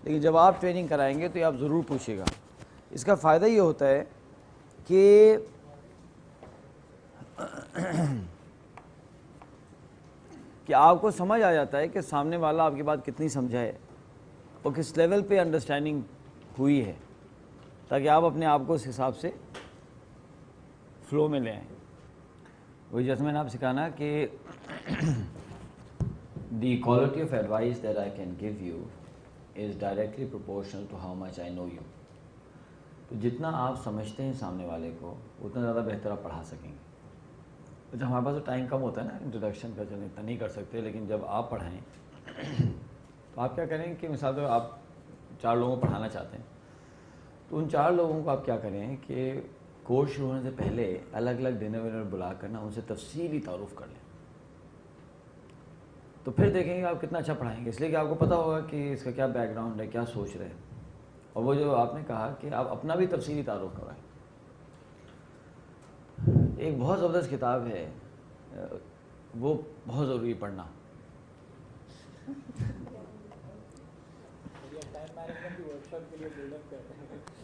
لیکن جب آپ ٹریننگ کرائیں گے تو یہ آپ ضرور پوچھیے گا. اس کا فائدہ یہ ہوتا ہے کہ آپ کو سمجھ آ جاتا ہے کہ سامنے والا آپ کی بات کتنی سمجھا ہے اور کس لیول پہ انڈرسٹینڈنگ ہوئی ہے، تاکہ آپ اپنے آپ کو اس حساب سے فلو میں لے آئیں. وہی جیسے میں نے آپ سکھانا کہ the quality of advice that I can give you is directly proportional to how much I know you. تو جتنا آپ سمجھتے ہیں سامنے والے کو اتنا زیادہ بہتر آپ پڑھا سکیں گے. جب ہمارے پاس ٹائم کم ہوتا ہے نا انٹروڈکشن کا، چلیں اتنا نہیں کر سکتے، لیکن جب آپ پڑھائیں تو آپ کیا کریں کہ مثال طور آپ 4 لوگوں کو پڑھانا چاہتے ہیں، تو ان 4 لوگوں کو آپ کیا کریں کہ کورس شروع ہونے سے پہلے الگ الگ ڈنر ونر بلا کر نا ان سے تفصیلی تعارف کر لیں. تو پھر دیکھیں گے آپ کتنا اچھا پڑھائیں گے، اس لیے کہ آپ کو پتہ ہوگا کہ اس کا کیا بیک گراؤنڈ ہے، کیا سوچ رہے ہیں. اور وہ جو آپ نے کہا کہ آپ اپنا بھی تفصیلی تعارف کرائیں. ایک بہت زبردست کتاب ہے، وہ بہت ضروری پڑھنا.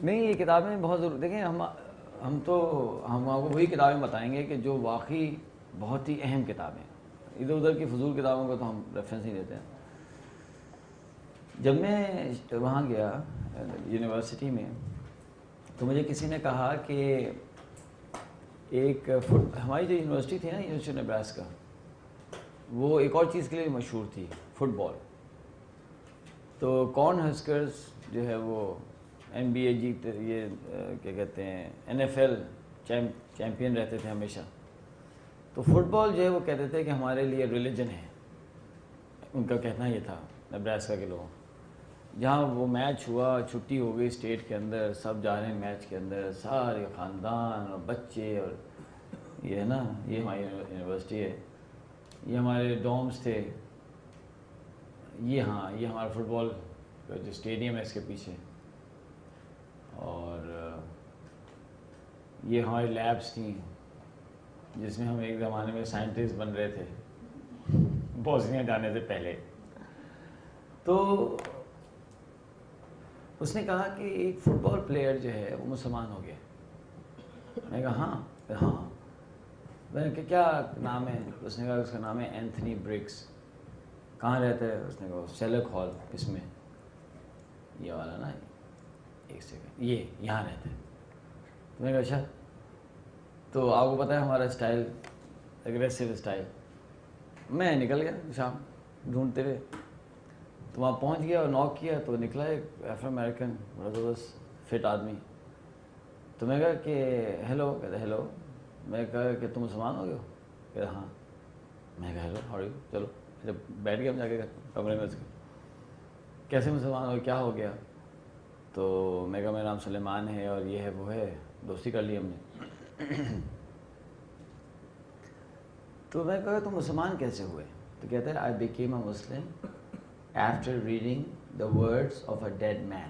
نہیں، یہ کتابیں بہت ضروری، دیکھیں ہم آپ کو وہی کتابیں بتائیں گے کہ جو واقعی بہت ہی اہم کتابیں. ادھر ادھر کی فضول کتابوں کو تو ہم ریفرنس نہیں دیتے ہیں. جب میں وہاں گیا یونیورسٹی میں تو مجھے کسی نے کہا کہ ایک ہماری جو یونیورسٹی تھی نا، یونیورسٹی نیبراسکا، وہ ایک اور چیز کے لیے مشہور تھی، فٹ بال. تو کارن ہسکرز جو ہے وہ NBA جیتے، یہ کیا کہتے ہیں NFL چیمپئن رہتے تھے ہمیشہ. تو فٹ بال جو ہے وہ کہتے تھے کہ ہمارے لیے ریلیجن ہے. ان کا کہنا یہ تھا نیبراسکا کے لوگوں. جہاں وہ میچ ہوا، چھٹی ہو گئی اسٹیٹ کے اندر، سب جا رہے ہیں میچ کے اندر، سارے خاندان اور بچے. اور یہ ہے نا، یہ ہماری یونیورسٹی ہے، یہ ہمارے ڈومس تھے، یہ ہمارا فٹ بال کا جو اسٹیڈیم ہے اس کے پیچھے، اور یہ ہماری لیبس تھیں جس میں ہم ایک زمانے میں سائنٹسٹ بن رہے تھے بوسنیا جانے سے پہلے. تو اس نے کہا کہ ایک فٹ بال پلیئر جو ہے وہ مسلمان ہو گیا. میں نے کہا ہاں. میں نے کہا کیا نام ہے؟ اس نے کہا اس کا نام ہے اینتھنی برگس. کہاں رہتا ہے؟ اس نے کہا سیلک ہال، اس میں یہ والا نا، ایک سیکنڈ، یہ یہاں رہتا ہے. تو میں نے کہا اچھا. تو آپ کو پتہ ہے ہمارا اسٹائل اگریسو اسٹائل. میں نکل گیا شام ڈھونڈتے ہوئے. تو وہاں پہنچ گیا اور ناک کیا تو نکلا ایک افرو امریکن بڑا زبردست فٹ آدمی. تو میں کہا کہ ہیلو. کہتے ہیلو. میں کہا کہ تم مسلمان ہو گئے ہو؟ کہتے ہاں. میں کہا ہیلو ہاؤ آر یو. چلو جب بیٹھ گیا ہم جا کے کمرے میں اس کے، کیسے مسلمان ہو، کیا ہو گیا؟ تو میں کہا میرا نام سلیمان ہے اور یہ ہے وہ ہے. دوستی کر لی ہم نے. تو میں کہا تم مسلمان کیسے ہوئے؟ تو کہتا ہے I became a Muslim after reading the words of a dead man.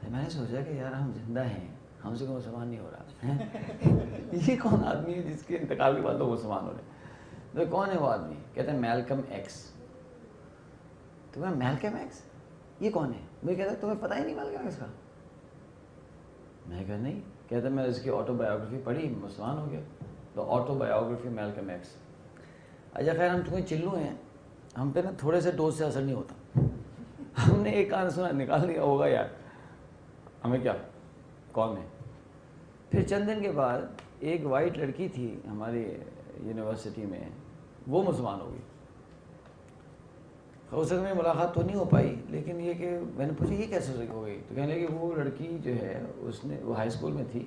میں نے سوچا کہ یار ہم زندہ ہیں، ہم سے کوئی مسلمان نہیں ہو رہا. یہ کون آدمی ہے جس کے انتقال کے بعد لوگ مسلمان ہو رہے ہیں؟ تو کون ہے وہ آدمی؟ کہتے ہیں میلکم ایکس. تو میں میلکم ایکس یہ کون ہے؟ مجھے کہتا ہے تمہیں پتہ ہی نہیں میلکم ایکس کا؟ میں کہا نہیں. کہتا ہے میں اس کی آٹو بایوگرافی پڑھی، مسلمان ہو گیا. تو آٹو بایوگرافی میلکم ایکس. اچھا خیر، ہم تمہیں چلو ہیں، ہم پہ نا تھوڑے سے ڈوز سے اثر نہیں ہوتا. ہم نے ایک کان سنا نکال دیا ہوگا یار، ہمیں کیا کون ہے. پھر چند دن کے بعد ایک وائٹ لڑکی تھی ہماری یونیورسٹی میں، وہ مسلمان ہو گئی. اس سے میں ملاقات تو نہیں ہو پائی، لیکن یہ کہ میں نے پوچھا یہ کیسے ہو گئی؟ تو کہنے لگی وہ لڑکی جو ہے وہ ہائی اسکول میں تھی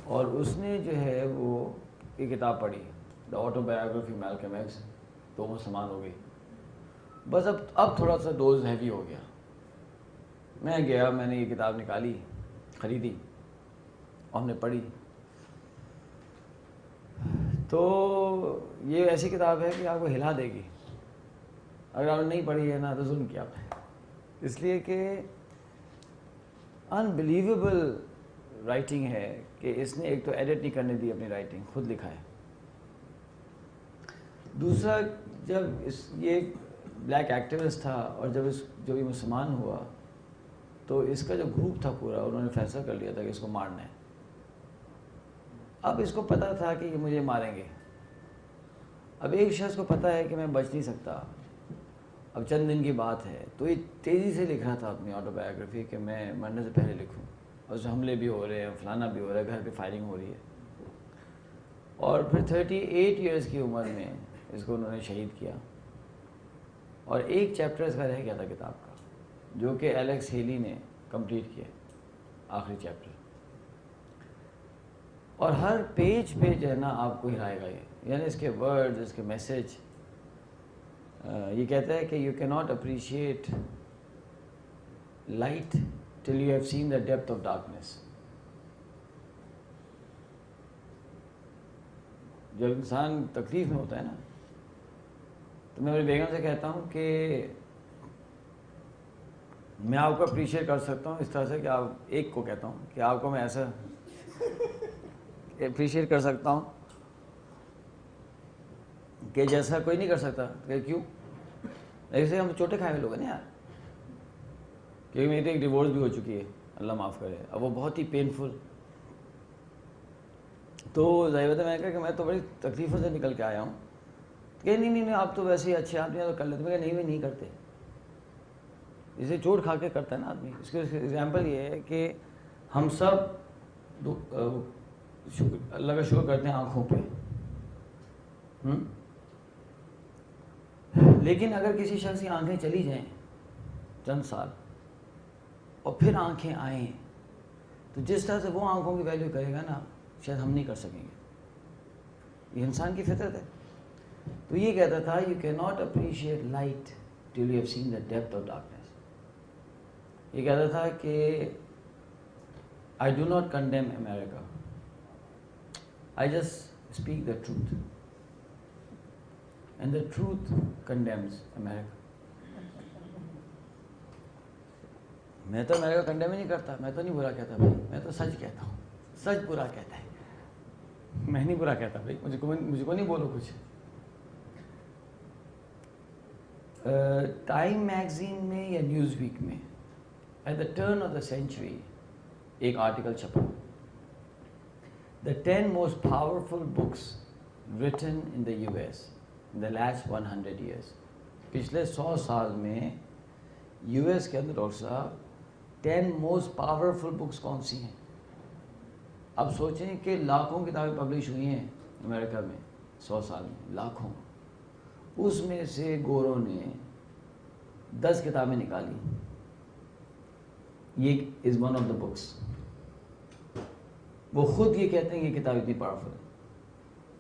اور اس نے جو ہے وہ یہ کتاب پڑھی، دا آٹو بایوگرافی میلکم ایکس، تو وہ مسلمان ہو گئی. بس اب تھوڑا سا ڈوز ہیوی ہو گیا. میں گیا، میں نے یہ کتاب نکالی، خریدی اور ہم نے پڑھی. تو یہ ایسی کتاب ہے کہ آپ کو ہلا دے گی. اگر آپ نے نہیں پڑھی ہے نا تو ظلم کیا آپ نے. اس لیے کہ انبلیویبل رائٹنگ ہے کہ اس نے ایک تو ایڈٹ نہیں کرنے دی اپنی رائٹنگ، خود لکھا ہے. دوسرا، جب یہ بلیک ایکٹیوسٹ تھا، اور جب یہ مسلمان ہوا تو اس کا جو گروپ تھا پورا، انہوں نے فیصلہ کر لیا تھا کہ اس کو مارنا ہے. اب اس کو پتہ تھا کہ یہ مجھے ماریں گے. اب ایک شخص کو پتہ ہے کہ میں بچ نہیں سکتا، اب چند دن کی بات ہے، تو یہ تیزی سے لکھ رہا تھا اپنی آٹو بایوگرافی کہ میں مرنے سے پہلے لکھوں، اور اس حملے بھی ہو رہے ہیں، فلانا بھی ہو رہا ہے، گھر پہ فائرنگ ہو رہی ہے. اور پھر 38 ایئرس کی عمر میں اس کو انہوں نے شہید کیا. اور ایک چیپٹر اس کا رہ گیا تھا کتاب کا، جو کہ ایلیکس ہیلی نے کمپلیٹ کیا، آخری چیپٹر. اور ہر پیج پہ جو ہے نا آپ کو ہرائے گا یہ، یعنی اس کے ورڈز، اس کے میسج. یہ کہتا ہے کہ یو کی not appreciate light till you have seen the depth of darkness. جب انسان تکلیف میں ہوتا ہے نا، تو میں میری بیگم سے کہتا ہوں کہ میں آپ کو اپریشیٹ کر سکتا ہوں اس طرح سے کہ آپ ایک کو کہتا ہوں کہ آپ کو میں ایسا اپریشیٹ کر سکتا ہوں کہ جیسا کوئی نہیں کر سکتا. کہ کیوں؟ ایسے ہم چوٹے کھائے ہوئے لوگ ہیں نا یار. کیونکہ میری ایک ڈیورس بھی ہو چکی ہے، اللہ معاف کرے، اب وہ بہت ہی پینفل. تو ظاہر ہے میں نے کہا کہ میں تو بڑی تکلیفوں سے نکل کے آیا ہوں. کہ نہیں آپ تو ویسے ہی اچھے آدمی ہیں تو کر لیتے. میں کہا نہیں کرتے. اسے چوٹ کھا کے کرتا ہے نا آدمی. اس کے ایگزامپل یہ ہے کہ ہم سب اللہ کا شکر کرتے ہیں آنکھوں پہ، لیکن اگر کسی شخص کی آنکھیں چلی جائیں چند سال اور پھر آنکھیں آئیں، تو جس طرح سے وہ آنکھوں کی ویلیو کرے گا نا، شاید ہم نہیں کر سکیں گے. یہ انسان کی فطرت ہے. تو یہ کہتا تھا یو کی not appreciate light till you have seen the depth of darkness. یہ کہتا تھا کہ I do not condemn America, I just speak the truth, and the truth condemns America. میں تو امیریکا کنڈیم ہی نہیں کرتا، میں تو نہیں برا کہتا بھائی، میں تو سچ کہتا ہوں. سچ برا کہتا ہے، میں نہیں برا کہتا بھائی. مجھ کو نہیں بولو کچھ. ٹائم میگزین میں یا نیوز ویک میں at the turn of the century ایک آرٹیکل چھپا، the 10 most powerful books written in the U S in the last 100 years. پچھلے 100 سال میں یو ایس کے اندر ڈاکٹر صاحب 10 موسٹ پاورفل بکس کون سی ہیں؟ اب سوچیں کہ لاکھوں کتابیں پبلش ہوئی ہیں امریکہ میں 100 سال میں، لاکھوں. اس میں سے گوروں نے 10 کتابیں نکالی. یہ is one of the books. وہ خود یہ کہتے ہیں یہ کتاب اتنی پاورفل ہے.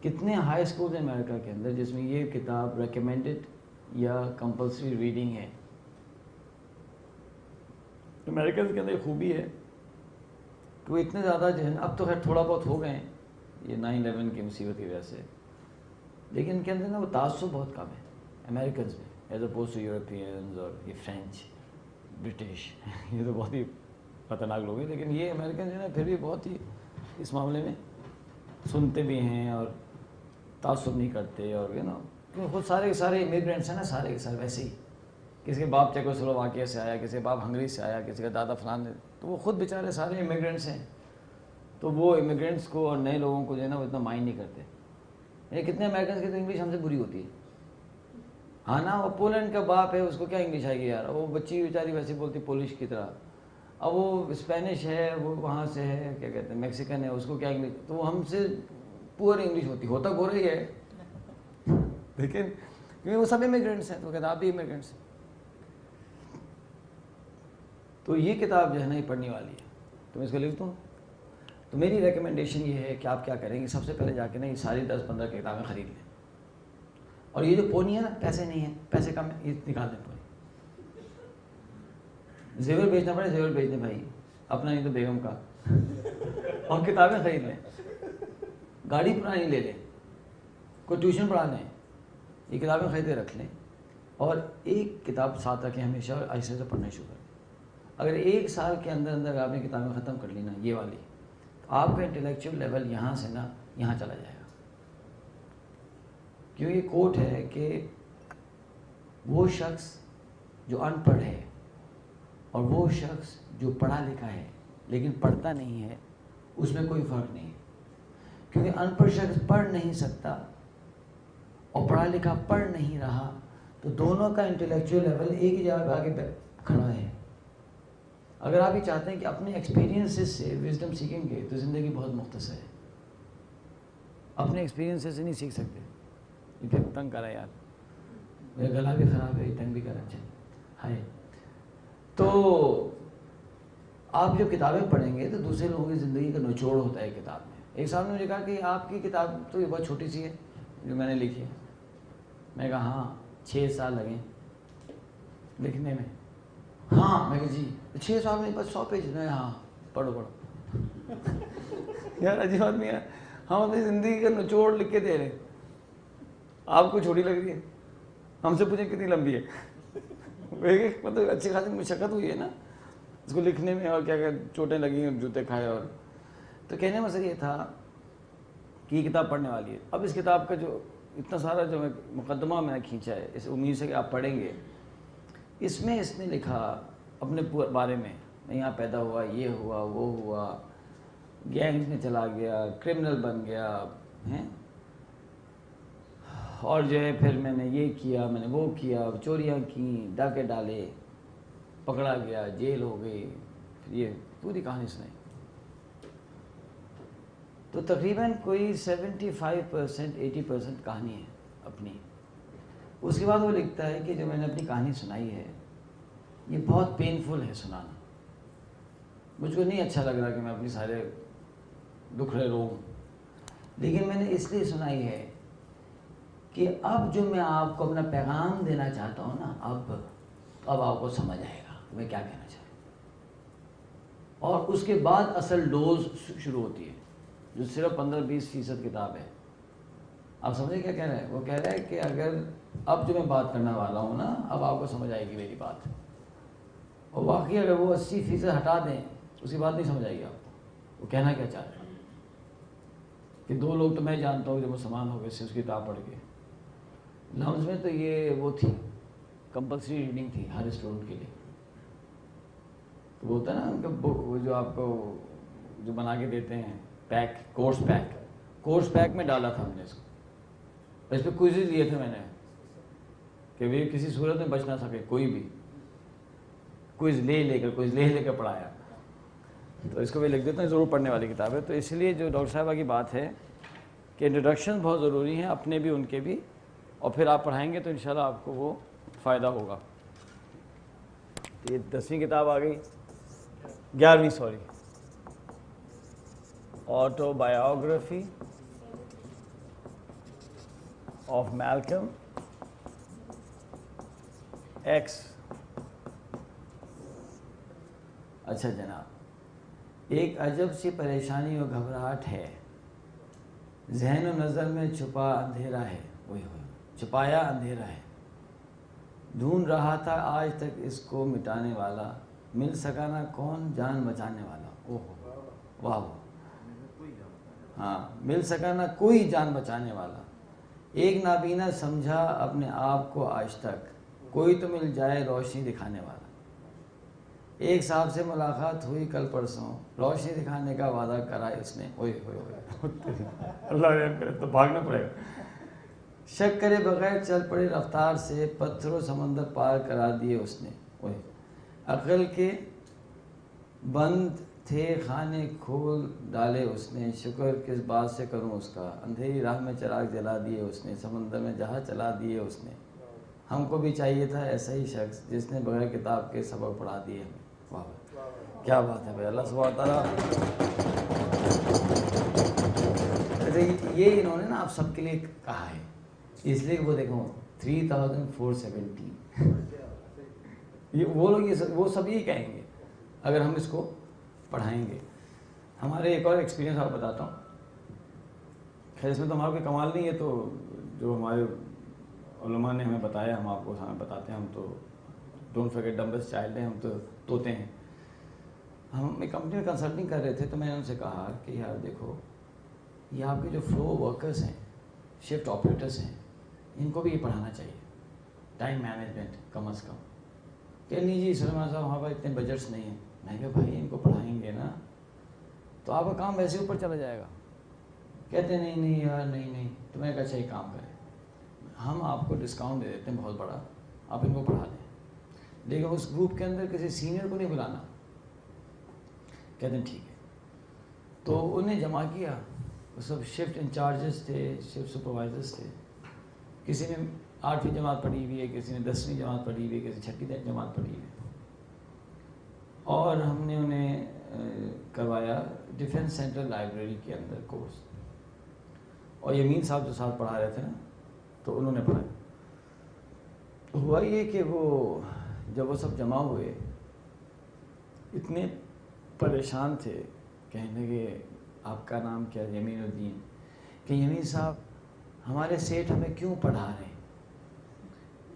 کتنے ہائی اسکول ہیں امریکہ کے اندر جس میں یہ کتاب ریکمینڈڈ یا کمپلسری ریڈنگ ہے؟ امریکن کے اندر ایک خوبی ہے کہ وہ اتنے زیادہ جو ہے نا، اب تو خیر تھوڑا بہت ہو گئے ہیں یہ 9/11 کی مصیبت کی وجہ سے، لیکن ان کے اندر نا وہ تعصب بہت کم ہے امریکنز میں، ایز اپوز ٹو یورپینز اور یہ فرینچ برٹش. یہ تو بہت ہی خطرناک لوگ ہیں، لیکن یہ امریکن جو ہے نا پھر بھی بہت ہی اس معاملے میں سنتے بھی ہیں اور تعصب نہیں کرتے. اور یو نو کیونکہ خود سارے کے سارے امیگرینٹس ہیں نا، سارے کے سارے ویسے ہی. کسی کے باپ چیکوسلوواکیہ سے آیا، کسی کے باپ ہنگری سے آیا، کسی کا دادا فلان، تو وہ خود بیچارے سارے امیگرینٹس ہیں. تو وہ امیگرینٹس کو اور نئے لوگوں کو جو ہے نا وہ اتنا مائنڈ نہیں کرتے. یہ کتنے امریکنس کی تو انگلش ہم سے بری ہوتی ہے. ہاں نا، وہ پولینڈ کا باپ ہے، اس کو کیا انگلش آئے گی یار؟ وہ بچی بیچاری ویسے بولتی پولش کی طرح. اب وہ اسپینش ہے، وہ وہاں سے ہے، کیا کہتے ہیں میکسیکن ہے، اس کو کیا انگلش؟ تو وہ ہم سے پور انگلش ہوتی، ہوتا گورا ہی ہے لیکن کیونکہ وہ سب امیگرینٹس ہیں، تو وہ کہتے ہیں آپ بھی امیگرینٹس ہیں. تو یہ کتاب جو ہے نا یہ پڑھنے والی ہے، تو میں اس کو لکھ دوں. تو میری ریکمنڈیشن یہ ہے کہ آپ کیا کریں گے، سب سے پہلے جا کے نا یہ ساری 10-15 کتابیں خرید لیں. اور یہ جو پونی ہے نا، پیسے نہیں ہیں، پیسے کم ہیں، یہ نکال دیں پونی. زیور بیچنا پڑے زیور بیچ دیں بھائی، اپنا نہیں تو بیگم کا. اور کتابیں خرید لیں، گاڑی پرانی لے لیں، کوئی ٹیوشن پڑھا لیں، یہ کتابیں خرید کے رکھ لیں. اور ایک کتاب ساتھ رکھیں ہمیشہ، اور ایسے سے پڑھنا شروع کریں. اگر 1 سال کے اندر اندر آپ نے کتابیں ختم کر لی نا یہ والی، تو آپ کا انٹلیکچوئل لیول یہاں سے نا یہاں چلا جائے گا. کیوں یہ کوٹ ہے کہ وہ شخص جو ان پڑھ ہے اور وہ شخص جو پڑھا لکھا ہے لیکن پڑھتا نہیں ہے، اس میں کوئی فرق نہیں، کیونکہ ان پڑھ شخص پڑھ نہیں سکتا اور پڑھا لکھا پڑھ نہیں رہا، تو دونوں کا انٹلیکچوئل لیول ایک ہی جگہ پہ آگے کھڑا ہے۔ اگر آپ یہ چاہتے ہیں کہ اپنے ایکسپیرینسز سے وزڈم سیکھیں گے تو زندگی بہت مختصر ہے، اپنے ایکسپیرینسز سے نہیں سیکھ سکتے۔ یہ پھر تنگ کرا یار، میرا گلا بھی خراب ہے، یہ تنگ بھی کرا، اچھا ہائے۔ تو آپ جب کتابیں پڑھیں گے تو دوسرے لوگوں کی زندگی کا نچوڑ ہوتا ہے کتاب میں۔ ایک صاحب نے مجھے کہا کہ آپ کی کتاب تو یہ بہت چھوٹی سی ہے جو میں نے لکھی ہے۔ میں کہا ہاں 6 سال لگے لکھنے میں۔ ہاں میں کہا جی 6 سال نہیں بس 100 پیج میں، ہاں پڑھو پڑھو۔ یار عجیب آدمی ہے، ہم اپنی زندگی کا نچوڑ لکھ کے دے رہے ہیں، آپ کو چھوٹی لگ رہی ہے، ہم سے پوچھیں کتنی لمبی ہے۔ مطلب اچھی خاصی مشقت ہوئی ہے نا اس کو لکھنے میں، اور کیا کیا چوٹیں لگی ہیں، جوتے کھائے۔ اور تو کہنے میں مقصد یہ تھا کہ یہ کتاب پڑھنے والی ہے۔ اب اس کتاب کا جو اتنا سارا جو مقدمہ میں نے کھینچا ہے، اس امید سے کہ آپ پڑھیں گے، اس میں اس نے لکھا اپنے بارے میں یہاں پیدا ہوا، یہ ہوا، وہ ہوا، گینگ میں چلا گیا، کرمنل بن گیا ہیں، اور جو ہے پھر میں نے یہ کیا، میں نے وہ کیا، چوریاں کیں، ڈاکے ڈالے، پکڑا گیا، جیل ہو گئی، پھر یہ پوری کہانی سنائی۔ تو تقریباً کوئی 75% 80% کہانی ہے اپنی۔ اس کے بعد وہ لکھتا ہے کہ جو میں نے اپنی کہانی سنائی ہے یہ بہت پینفل ہے سنانا، مجھ کو نہیں اچھا لگ رہا کہ میں اپنی سارے دکھڑے رو، لیکن میں نے اس لیے سنائی ہے کہ اب جو میں آپ کو اپنا پیغام دینا چاہتا ہوں نا، اب آپ کو سمجھ آئے گا کہ میں کیا کہنا چاہتا ہوں۔ اور اس کے بعد اصل ڈوز شروع ہوتی ہے جو صرف 15-20% کتاب ہے۔ آپ سمجھے کیا کہہ رہے ہیں؟ وہ کہہ رہے ہیں کہ اگر اب جو میں بات کرنے والا ہوں نا، اب آپ کو سمجھ آئے گی میری بات، اور واقعی اگر وہ 80% ہٹا دیں اس کی بات نہیں سمجھ آئے گی آپ کو، وہ کہنا کیا چاہ رہے ہیں۔ کہ 2 لوگ تو میں جانتا ہوں جو مسلمان ہو گئے اس کی کتاب پڑھ کے، لمز میں تو یہ وہ تھی کمپلسری ریڈنگ تھی ہر اسٹوڈنٹ کے لیے۔ تو وہ ہوتا ہے نا ان کا وہ جو آپ کو جو بنا کے دیتے ہیں پیک، کورس پیک میں ڈالا تھا ہم نے اس کو، اس پہ کوئزز لیے تھے میں نے کہ وہ کسی صورت میں بچ نہ سکے، کوئی بھی کوئز لے کر پڑھایا۔ تو اس کو بھی لکھ دیتا ہوں، ضرور پڑھنے والی کتاب ہے۔ تو اس لیے جو ڈاکٹر صاحبہ کی بات ہے کہ انٹروڈکشن بہت ضروری ہیں، اپنے بھی ان کے بھی، اور پھر آپ پڑھائیں گے تو انشاءاللہ آپ کو وہ فائدہ ہوگا۔ یہ 10ویں کتاب آ گئی، 11ویں sorry, autobiography of Malcolm X. اچھا جناب، ایک عجب سی پریشانی و گھبراہٹ ہے، ذہن و نظر میں چھپایا اندھیرا ہے، ڈھونڈ رہا تھا آج تک اس کو مٹانے والا، مل سکا نہ کون جان بچانے والا۔ اوہ واہ، ہاں، مل سکا نہ کوئی جان بچانے والا، ایک نابینا سمجھا اپنے آپ کو آج تک، کوئی تو مل جائے روشنی دکھانے والا۔ ایک صاحب سے ملاقات ہوئی کل پرسوں، روشنی دکھانے کا وعدہ کرا اس نے۔ اوئے ہوئے ہوئے، اللہ رحم کرے تو بھاگنا پڑے گا۔ شک کرے بغیر چل پڑے رفتار سے، پتھر و سمندر پار کرا دیے اس نے۔ اوئے، عقل کے بند تھے خانے کھول ڈالے اس نے، شکر کس بات سے کروں اس کا، اندھیری راہ میں چراغ جلا دیے اس نے، سمندر میں جہاز چلا دیے اس نے۔ ہم کو بھی چاہیے تھا ایسا ہی شخص جس نے بغیر کتاب کے سبق پڑھا دیے ہمیں۔ واہ، کیا بات ہے بھائی، اللہ سبحانہ تعالیٰ۔ یہ انہوں نے نا آپ سب کے لیے کہا ہے، اس لیے کہ وہ دیکھو 3470، یہ وہ لوگ وہ سب یہی کہیں گے اگر ہم اس کو پڑھائیں گے۔ ہمارے ایک اور ایکسپیرینس آپ بتاتا ہوں، خیر اس میں تو ہمارا کوئی کمال نہیں ہے، تو جو ہمارے علماء نے ہمیں بتایا ہم آپ کو ہمیں بتاتے ہیں، ہم تو ڈونٹ فرگیٹ ڈمبلس چائلڈ ہیں، ہم تو طوطے ہیں۔ ہم ایک کمپنی میں کنسلٹنگ کر رہے تھے، تو میں نے ان سے کہا کہ یار دیکھو، یہ آپ کے جو فلو ورکرز ہیں، شفٹ آپریٹرز ہیں، ان کو بھی یہ پڑھانا چاہیے ٹائم مینجمنٹ کم از کم. کہ نہیں جی سلمان صاحب ہمارے پاس اتنے بجٹس نہیں ہیں. میں کہا بھائی ان کو پڑھائیں گے نا تو آپ کا کام ویسے اوپر چلا جائے گا. کہتے نہیں نہیں یار نہیں. تو میں نے کہا اچھا ایک کام کریں, ہم آپ کو ڈسکاؤنٹ دے دیتے ہیں بہت بڑا, آپ ان کو پڑھا دیں, لیکن اس گروپ کے اندر کسی سینئر کو نہیں بلانا. کہتے ہیں ٹھیک ہے. تو انہیں جمع کیا, وہ سب شفٹ انچارجز تھے, شفٹ سپروائزرس تھے. کسی نے 8ویں جماعت پڑھی ہوئی ہے, کسی نے 10ویں جماعت پڑھی ہوئی ہے, کسی 6ٹھی جماعت پڑھی ہوئی ہے. اور ہم نے انہیں کروایا ڈیفینس سینٹرل لائبریری کے اندر کورس. اور یمین صاحب جو ساتھ پڑھا رہے تھے نا, تو انہوں نے پڑھایا. ہوا یہ کہ وہ جب وہ سب جمع ہوئے اتنے پریشان تھے, کہنے لگے آپ کا نام کیا؟ یمین الدین. کہ یمین صاحب ہمارے سیٹھ ہمیں کیوں پڑھا رہے ہیں,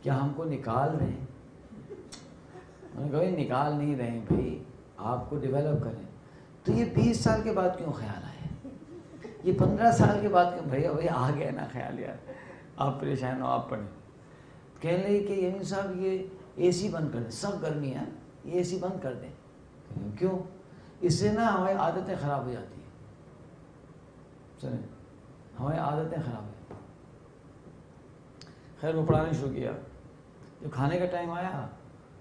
کیا ہم کو نکال رہے ہیں؟ انہوں نے کہا نکال نہیں رہے ہیں بھائی, آپ کو ڈیولپ کریں. تو یہ 20 سال کے بعد کیوں خیال آئے, یہ 15 سال کے بعد کیوں؟ بھائی آ گیا نا خیال یار, آپ پریشان ہو آپ پڑھیں. کہنے لگے کہ یمین صاحب یہ اے سی بند کر دیں, سب گرمی ہے, یہ اے سی بند کر دیں. کیوں؟ اس سے نا ہماری عادتیں خراب ہو جاتی ہیں. سنیں, ہماری عادتیں خراب ہیں. خیر وہ پڑھانا شروع کیا. جب کھانے کا ٹائم آیا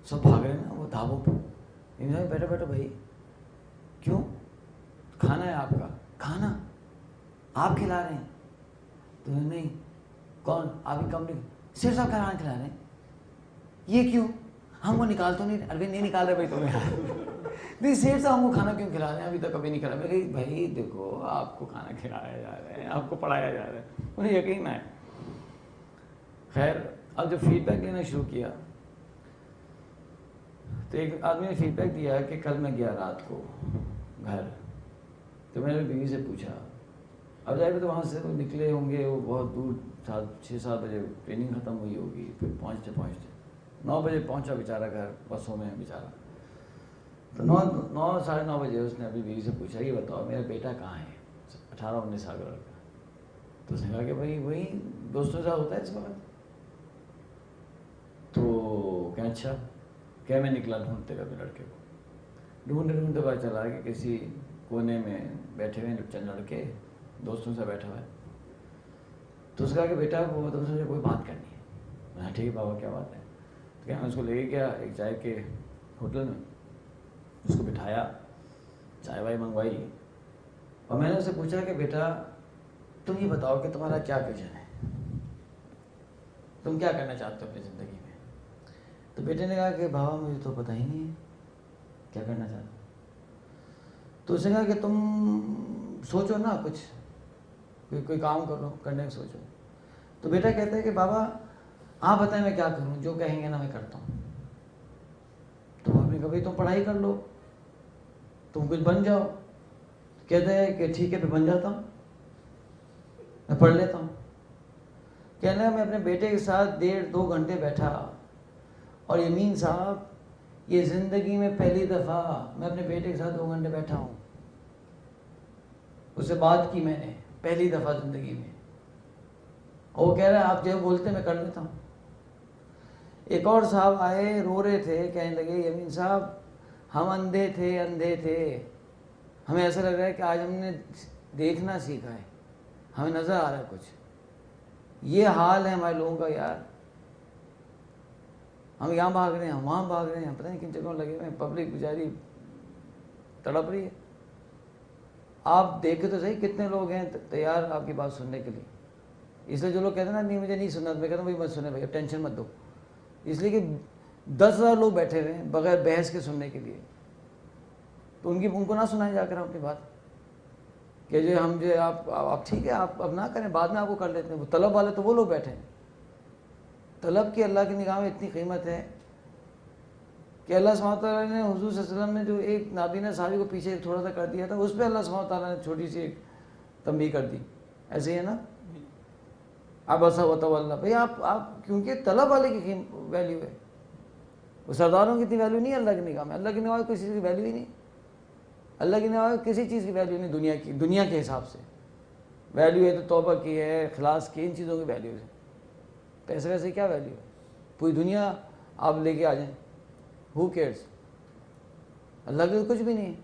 سب بھاگ رہے ہیں نا وہ ڈھابوں پہ. بیٹھو بیٹھو بھائی, کیوں؟ کھانا ہے آپ کا. کھانا آپ کھلا رہے ہیں؟ تو نہیں. کون؟ آپ کی کمپنی صرف صاحب کھانا کھلا رہے ہیں. یہ کیوں؟ ہم کو نکال تو نہیں, ابھی نہیں نکال رہے بھائی تمہیں. نہیں صرف صاحب ہم کو کھانا کیوں کھلا رہے ہیں, ابھی تک کبھی نہیں کھلا. میں کہی بھائی دیکھو آپ کو کھانا کھلایا جا رہا ہے, آپ کو پڑھایا جا رہا ہے. انہیں یقین ہے. خیر اب جب فیڈ بیک دینا شروع کیا تو ایک آدمی نے فیڈ بیک دیا کہ کل میں گیا رات کو گھر, تو میں نے بیوی سے پوچھا. اب جائے تو وہاں سے وہ نکلے ہوں گے, وہ بہت دور 6-7 بجے ٹریننگ ختم ہوئی ہوگی, پھر پہنچتے 9 بجے پہنچا بیچارہ گھر, بسوں میں بیچارہ. تو 9-9:30 بجے اس نے اپنی بیوی سے پوچھا کہ بتاؤ میرا بیٹا کہاں ہے, 18-19 سال کا لڑکا. تو اس نے کہا کہ بھائی وہی دوستوں سے ہوتا ہے اس وقت. تو کہ اچھا, کہ میں نکلا ڈھونڈتے ہوئے اپنے لڑکے کو. ڈھونڈتے پتہ چلا کہ کسی کونے میں بیٹھے ہوئے چند لڑکے دوستوں سے بیٹھا ہوا ہے. تو اس نے کہا کہ بیٹا وہ تم سے کوئی بات کرنی ہے. میں نے ٹھیک ہے بابا کیا بات ہے. تو کیا میں اس کو لے کے گیا ایک چائے کے ہوٹل میں, اس کو بٹھایا, چائے وائے منگوائی, اور میں نے اس سے پوچھا کہ بیٹا تم یہ بتاؤ کہ تمہارا کیا ویژن ہے, تم کیا کرنا چاہتے ہو اپنی زندگی میں. تو بیٹے نے کہا کہ بابا مجھے تو پتہ ہی نہیں ہے کیا کرنا چاہتا. تو اس نے کہا کہ تم سوچو نا کچھ, کوئی کام کرو, کرنے کا سوچو. تو بیٹا کہتا ہے کہ بابا آپ بتائیں میں کیا کروں, جو کہیں گے نا میں کرتا ہوں. تو باپ نے کہا بھائی تم پڑھائی کر لو, تم کچھ بن جاؤ. کہتا ہے کہ ٹھیک ہے پھر بن جاتا ہوں, میں پڑھ لیتا ہوں. کہنا ہے میں اپنے بیٹے کے ساتھ 1.5-2 گھنٹے بیٹھا, اور یمین صاحب یہ زندگی میں پہلی دفعہ میں اپنے بیٹے کے ساتھ 2 گھنٹے بیٹھا ہوں. اس سے بات کی میں نے پہلی دفعہ زندگی میں. اور وہ کہہ رہا ہے آپ جو بولتے میں کر لیتا ہوں. ایک اور صاحب آئے, رو رہے تھے, کہنے لگے یمین صاحب ہم اندھے تھے, ہمیں ایسا لگ رہا ہے کہ آج ہم نے دیکھنا سیکھا ہے, ہمیں نظر آ رہا ہے کچھ. یہ حال ہے ہمارے لوگوں کا یار. ہم یہاں بھاگ رہے ہیں, ہم وہاں بھاگ رہے ہیں, پتہ نہیں کن جگہوں لگے ہوئے ہیں. پبلک بیچاری تڑپ رہی ہے. آپ دیکھے تو صحیح کتنے لوگ ہیں تیار آپ کی بات سننے کے لیے. اس لیے جو لوگ کہتے ہیں نا نہیں مجھے نہیں سننا, میں کہتا ہوں بھائی مت سنیں بھائی, اب ٹینشن مت دو. اس لیے کہ 10,000 لوگ بیٹھے ہوئے ہیں بغیر بحث کے سننے کے لیے. تو ان کو نہ سنائیں جا کر اپنی بات کہ جو ہم جو آپ ٹھیک ہے آپ اب نہ کریں, بعد میں آپ کو کر لیتے ہیں. وہ طلب والے تو وہ لوگ بیٹھے ہیں. طلب کی اللہ کی نگاہ میں اتنی قیمت ہے کہ اللہ سبحانہ تعالیٰ نے حضور صلی اللہ علیہ وسلم نے جو ایک نابینا صحابی کو پیچھے تھوڑا سا کر دیا تھا, اس پہ اللہ سبحانہ تعالیٰ نے چھوٹی سی ایک تنبیہ کر دی. ایسے ہی ہے نا, اب ایسا ہوتا اللہ بھائی آپ کیونکہ طلب والے کی ویلیو ہے. وہ سرداروں کی اتنی ویلیو نہیں ہے اللہ کی نگاہ میں. اللہ کی نگاہ میں کسی چیز کی ویلیو ہی نہیں. اللہ کی نگاہ میں کسی چیز کی ویلیو نہیں. دنیا کے حساب سے ویلیو ہے تو توبہ کی ہے, اخلاص کی, ان چیزوں کی ویلیو ہے. پیسے ویسے کیا ویلیو ہے. پوری دنیا آپ لے کے آ جائیں, ہو کیئرس, اللہ کے کچھ بھی نہیں.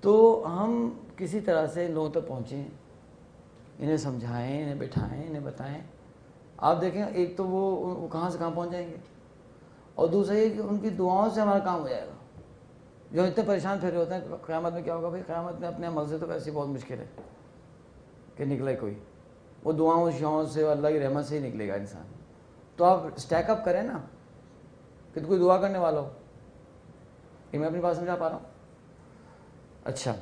تو ہم کسی طرح سے لوگوں تک پہنچیں, انہیں سمجھائیں, انہیں بٹھائیں, انہیں بتائیں. آپ دیکھیں ایک تو وہ کہاں سے کہاں پہنچ جائیں گے, اور دوسرا یہ کہ ان کی دعاؤں سے ہمارا کام ہو جائے گا. جو اتنے پریشان پھر ہوتے ہیں قیامت میں کیا ہوگا بھائی, قیامت میں اپنے عمل سے تو ویسے بہت مشکل ہے کہ نکلے کوئی, وہ دعاؤں شعاؤں سے اللہ کی رحمت سے ہی نکلے گا انسان. تو آپ اسٹیک اپ کریں نا کہ کوئی دعا کرنے والا ہو. کہ میں اپنی بات سمجھا پا رہا ہوں؟ اچھا,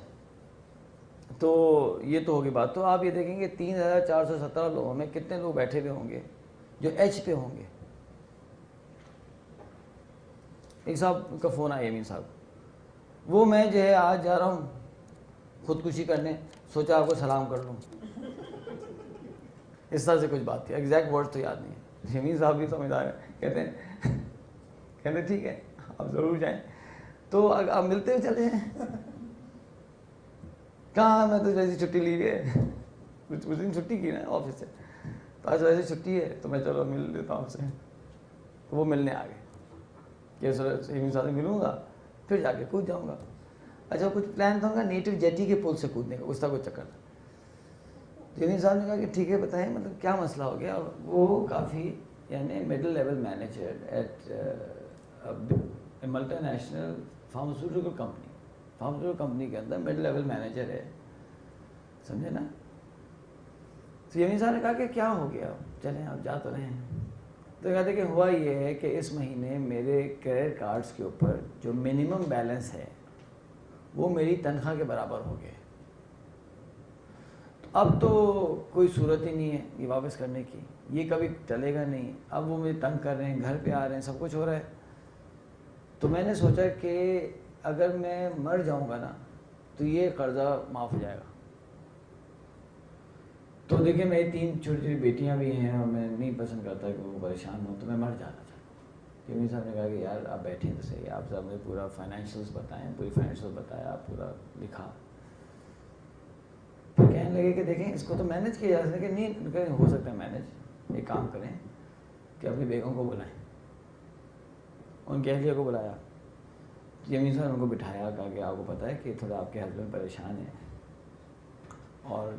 تو یہ تو ہوگی بات. تو آپ یہ دیکھیں گے 3417 لوگوں میں کتنے لوگ بیٹھے ہوئے ہوں گے جو ایچ پہ ہوں گے. ایک صاحب کا فون آیا, یمین صاحب, وہ میں جو ہے آج جا رہا ہوں خودکشی کرنے, سوچا آپ کو سلام کر لوں. اس طرح سے کچھ بات تھی, ایگزیکٹ ورڈ تو یاد نہیں ہے. یمین صاحب بھی سمجھدار ہے, کہتے ہیں ٹھیک ہے آپ ضرور جائیں. تو آپ ملتے ہوئے چلے ہیں. کہاں, میں تو ویسے چھٹی لی ہے, اس دن چھٹی کی نا آفس سے, تو آج ویسے چھٹی ہے تو میں چلو مل لیتا ہوں آپ سے. تو وہ ملنے آ گئے کہ یمین صاحب سے ملوں گا پھر جا کے کود جاؤں گا. اچھا کچھ پلان تھا ان کا نیٹو جیٹی کے پل سے کودنے کا, اس کا کوئی چکر تھا. یمین صاحب نے کہا کہ ٹھیک ہے بتائیں مطلب کیا مسئلہ ہو گیا. وہ کافی یعنی middle level manager at multinational pharmaceutical company کے اندر مڈل لیول مینیجر ہے, سمجھے نا. تو یمین صاحب نے کہا کہ کیا ہو گیا, چلیں آپ جا تو رہے ہیں. تو کہتے کہ ہوا یہ ہے کہ اس مہینے میرے کریڈٹ کارڈز کے اوپر جو منیمم بیلنس ہے وہ میری تنخواہ کے برابر ہو گئے. اب تو کوئی صورت ہی نہیں ہے یہ واپس کرنے کی, یہ کبھی چلے گا نہیں. اب وہ مجھے تنگ کر رہے ہیں, گھر پہ آ رہے ہیں, سب کچھ ہو رہا ہے. تو میں نے سوچا کہ اگر میں مر جاؤں گا نا تو یہ قرضہ معاف ہو جائے گا. تو دیکھیں میری 3 چھوٹی چھوٹی بیٹیاں بھی ہیں اور میں نہیں پسند کرتا کہ وہ پریشان ہوں, تو میں مر جانا چاہتا ہوں. یمین صاحب نے کہا کہ یار آپ بیٹھیں تو صحیح, آپ صاحب مجھے پورا فائنینشیلس بتائیں, پوری فائنینشیل بتایا, پورا لکھا. پھر کہنے لگے کہ دیکھیں اس کو تو مینیج کیا جا سکتا ہے. کہ نہیں ہو سکتا ہے مینیج, ایک کام کریں کہ اپنی بیگم کو بلائیں. ان کے اہلیہ کو بلایا, یمین صاحب نے ان کو بٹھایا, کہا کہ آپ کو پتہ ہے کہ تھوڑا آپ کے ہسبینڈ پریشان ہیں اور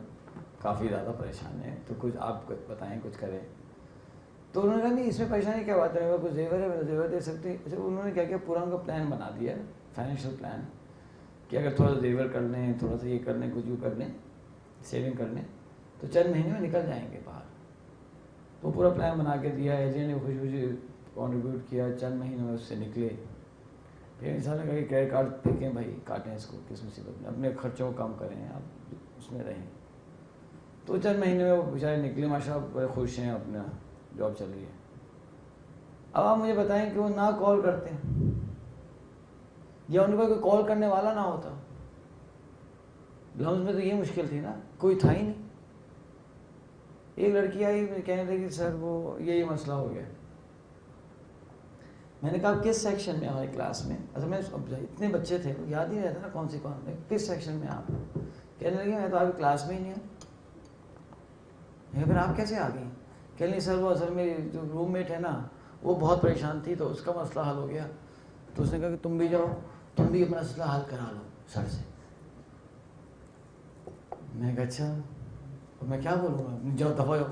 کافی زیادہ پریشان ہیں, تو کچھ آپ بتائیں, کچھ کریں. تو انہوں نے کہا نہیں اس میں پریشانی کیا بات ہے, میرے کچھ زیور ہے, میں زیور دے سکتی. اچھا انہوں نے کیا کیا پورا ان کا پلان بنا دیا, فائنینشیل پلان, کہ اگر تھوڑا سا زیور کر لیں, تھوڑا سا یہ کر لیں, کچھ یوں کر لیں, سیونگ کر لیں, تو چند مہینے میں نکل جائیں گے باہر. تو پورا پلان بنا کے دیا, ایجنٹ نے خوشی خوشی کنٹریبیوٹ کیا, چند مہینوں میں اس سے نکلے. پھر انسان نے کہا کہ کریڈٹ کارڈ پھینکیں بھائی, کاٹیں اس کو, کس مصیبت میں, اپنے خرچوں کو کم کریں, آپ اس میں رہیں. تو چند مہینے میں وہ بیچارے نکلے, ماشاء اللہ بڑے خوش ہیں, اپنا جاب چل رہی ہے. اب آپ مجھے بتائیں کہ وہ نہ کال کرتے ہیں یا ان کو کوئی کال کرنے والا نہ ہوتا. لمز میں تو یہ مشکل تھی نا, کوئی تھا ہی نہیں. ایک لڑکی آئی, کہنے لگی سر وہ یہی مسئلہ ہو گیا. میں نے کہا کس سیکشن میں ہماری کلاس میں, اصل میں اتنے بچے تھے یاد ہی رہتا نا کون سی کون, کس سیکشن میں آپ. کہنے لگی میں تو آپ کی کلاس میں ہی نہیں ہوں. پھر آپ کیسے آ گئی؟ کہنے لگی سر وہ اصل میں جو روم میٹ ہے نا وہ بہت پریشان تھی, تو اس کا مسئلہ حل ہو گیا. تو اس نے کہا کہ تم بھی جاؤ, تم بھی اپنا مسئلہ حل کرا لو سر سے. میں نے کہا اچھا, میں کیا بولوں گا, جاؤ دفعہ جاؤ,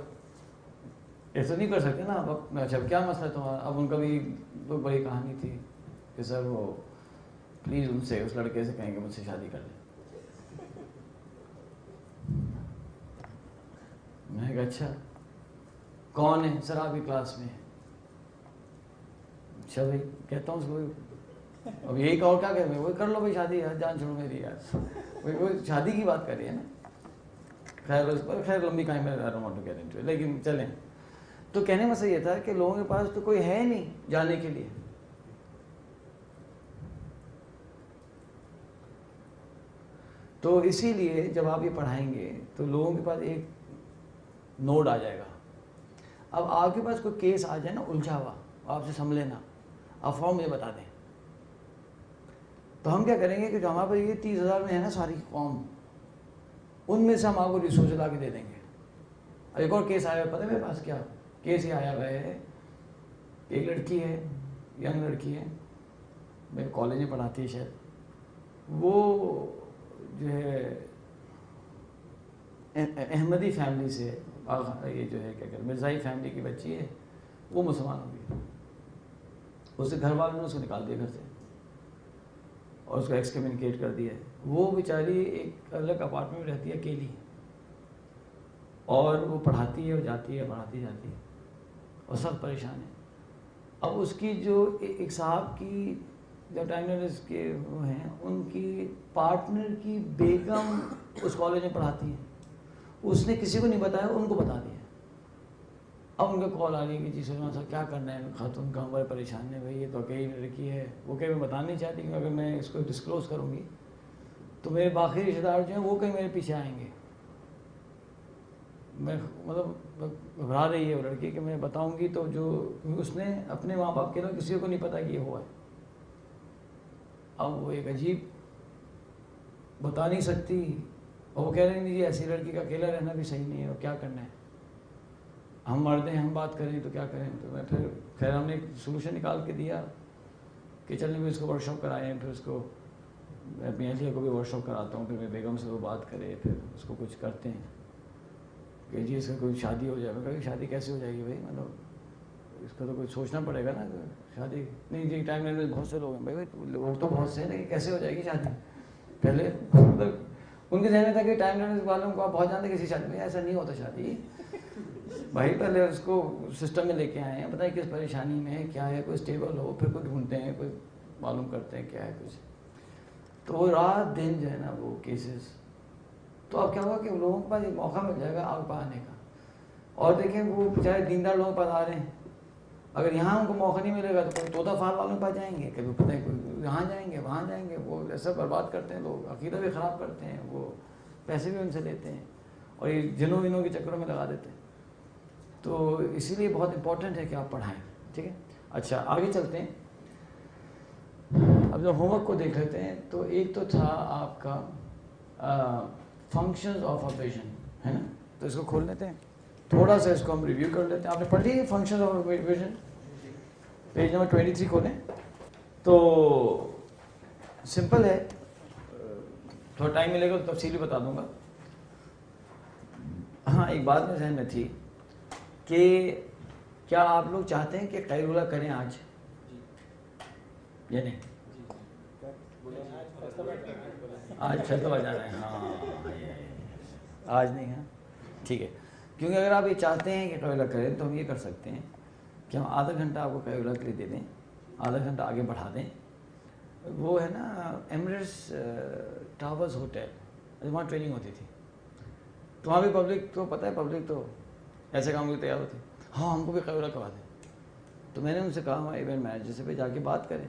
ایسا نہیں کر سکتے نا. اب اچھا کیا مسئلہ ہے تمہارا؟ اب ان کا بھی تو بڑی کہانی تھی کہ سر وہ پلیز ان سے, اس لڑکے سے کہیں کہ مجھ سے شادی کر لیں. میں نے کہا اچھا کون ہے؟ سر آپ کی کلاس میں. اچھا بھائی, کہتا ہوں اس کو اب یہی کہو, کیا کہ وہی کر لو بھائی شادی, یار جان چھوڑو میری یار, وہ شادی کی بات کر رہی ہے نا. خیر لمبی کہیں میں لیکن چلیں. تو کہنے میں سے یہ تھا کہ لوگوں کے پاس تو کوئی ہے نہیں جانے کے لیے. تو اسی لیے جب آپ یہ پڑھائیں گے تو لوگوں کے پاس ایک نوڈ آ جائے گا. اب آپ کے پاس کوئی کیس آ جائے نا الجھا ہوا, آپ سے سنبھلے نا, آپ فارم مجھے بتا دیں. تو ہم کیا کریں گے کہ جو ہمارے پاس یہ 30,000 میں ہے نا ساری فارم, ان میں سے ہم آپ کو ریسورس لا کے دے دیں گے. ایک اور کیس آیا ہے, پتہ ہے میرے پاس کیا کیس یہ آیا ہوا ہے ایک لڑکی ہے, ینگ لڑکی ہے, میرے کالج میں پڑھاتی ہے شاید, وہ جو ہے احمدی فیملی سے, یہ جو ہے کیا کہتے ہیں مرزائی فیملی کی بچی ہے, وہ مسلمان ہو گئی. اس کے گھر والوں نے اس کو نکال دیا گھر سے اور اس کو ایکس کمیونیکیٹ کر دیا ہے. وہ بیچاری ایک الگ اپارٹمنٹ میں رہتی ہے اکیلی, اور وہ پڑھاتی ہے اور جاتی ہے, پڑھاتی جاتی ہے, اور سب پریشان ہیں. اب اس کی جو ایک صاحب کی جو ٹائمرز کے وہ ہیں, ان کی پارٹنر کی بیگم اس کالج میں پڑھاتی ہے, اس نے کسی کو نہیں بتایا, ان کو بتا دیا. اب ان کا کال آ رہی ہے کہ جی سلمان صاحب کیا کرنا ہے, خاتون کا ہمارے پریشان ہے بھائی, یہ تو اکیلی لڑکی ہے. وہ کہیں میں بتانا نہیں چاہتی کہ اگر میں اس کو ڈسکلوز کروں گی تو میرے باقی رشتہ دار جو ہیں وہ کہیں میرے پیچھے آئیں گے. میں مطلب گھبرا رہی ہے وہ لڑکی کہ میں بتاؤں گی تو جو اس نے اپنے ماں باپ کے علاوہ کسی کو نہیں پتا کہ یہ ہوا ہے. اب وہ ایک عجیب بتا نہیں سکتی, اور وہ کہہ رہے ہیں جی ایسی لڑکی کا اکیلا رہنا بھی صحیح نہیں ہے, اور کیا کرنا ہے, ہم مرد ہیں, ہم بات کریں تو کیا کریں. تو میں پھر خیر ہم نے ایک سولوشن نکال کے دیا کہ چلیں میں اس کو ورک شاپ کرائیں, پھر اس کو میں اپنی اہلیہ کو بھی ورک شاپ کراتا ہوں, پھر میں بیگم سے وہ بات کرے, پھر اس کو کچھ کرتے ہیں کہ جی اس کا کوئی شادی ہو جائے. میں کہا کہ شادی کیسے ہو جائے گی بھائی, مطلب اس کا تو کچھ سوچنا پڑے گا نا. شادی نہیں جی ٹائم میں بہت سے لوگ ہیں بھائی, لوگ تو بہت سے ہیں لیکن کیسے ہو جائے گی شادی. پہلے مطلب ان کے ذہن میں تھا کہ ٹائم لمٹ والوں کو آپ پہنچ جانتے کسی شادی میں, ایسا نہیں ہوتا شادی بھائی. پہلے اس کو سسٹم میں لے کے آئے ہیں, بتائیں کس پریشانی میں ہے, کیا ہے, کوئی اسٹیبل ہو, پھر کوئی ڈھونڈتے ہیں, کوئی معلوم کرتے ہیں کیا ہے کچھ. تو وہ رات دن جو ہے نا وہ کیسز, تو اب کیا ہوا کہ لوگوں کے پاس ایک موقع مل جائے گا آگ پہ آنے کا. اور دیکھیں وہ بیچارے دیندار لوگوں کے پاس آ رہے ہیں, اگر یہاں ان کو موقع نہیں ملے گا تو کوئی طوطا فال والوں کے پاس جائیں گے, کبھی پتہ ہے کوئی یہاں جائیں گے, وہاں جائیں گے. وہ ایسا برباد کرتے ہیں لوگ, عقیدہ بھی خراب کرتے ہیں, وہ پیسے بھی ان سے لیتے ہیں, اور یہ جنوں ونوں کے چکروں میں لگا دیتے ہیں. تو اسی لیے بہت امپورٹنٹ ہے کہ آپ پڑھائیں. ٹھیک ہے, اچھا آگے چلتے ہیں. اب جب ہوم ورک کو دیکھ لیتے ہیں تو ایک تو تھا آپ کا فنکشنز آف اے ویژن, ہے نا. تو اس کو کھول لیتے ہیں, تھوڑا سا اس کو ہم ریویو کر لیتے ہیں. آپ نے پڑھ لی ہے functions of a vision, page number 23 کھولیں. تو سمپل ہے, تھوڑا ٹائم ملے گا تو تفصیلی بتا دوں گا. ہاں ایک بات میرے ذہن میں تھی کہ کیا آپ لوگ چاہتے ہیں کہ قیلولہ کریں آج یا نہیں؟ آج فیصلہ جانا ہے. ہاں آج نہیں ہے, ٹھیک ہے. کیونکہ اگر آپ یہ چاہتے ہیں کہ قیلولہ کریں تو ہم یہ کر سکتے ہیں کہ ہم آدھا گھنٹہ آپ کو قیلولہ کے لیے دے دیں, آدھا گھنٹہ آگے بڑھا دیں. وہ ہے نا ایمریٹس ٹاورز ہوٹل, وہاں ٹریننگ ہوتی تھی, تو وہاں بھی پبلک تو پتہ ہے, پبلک تو ایسے کام کے لیے تیار ہوتی ہے, ہاں ہم کو بھی قیلولہ کروا دیں. تو میں نے ان سے کہا ہمارے ایونٹ مینیجر سے, پہ جا کے بات کریں.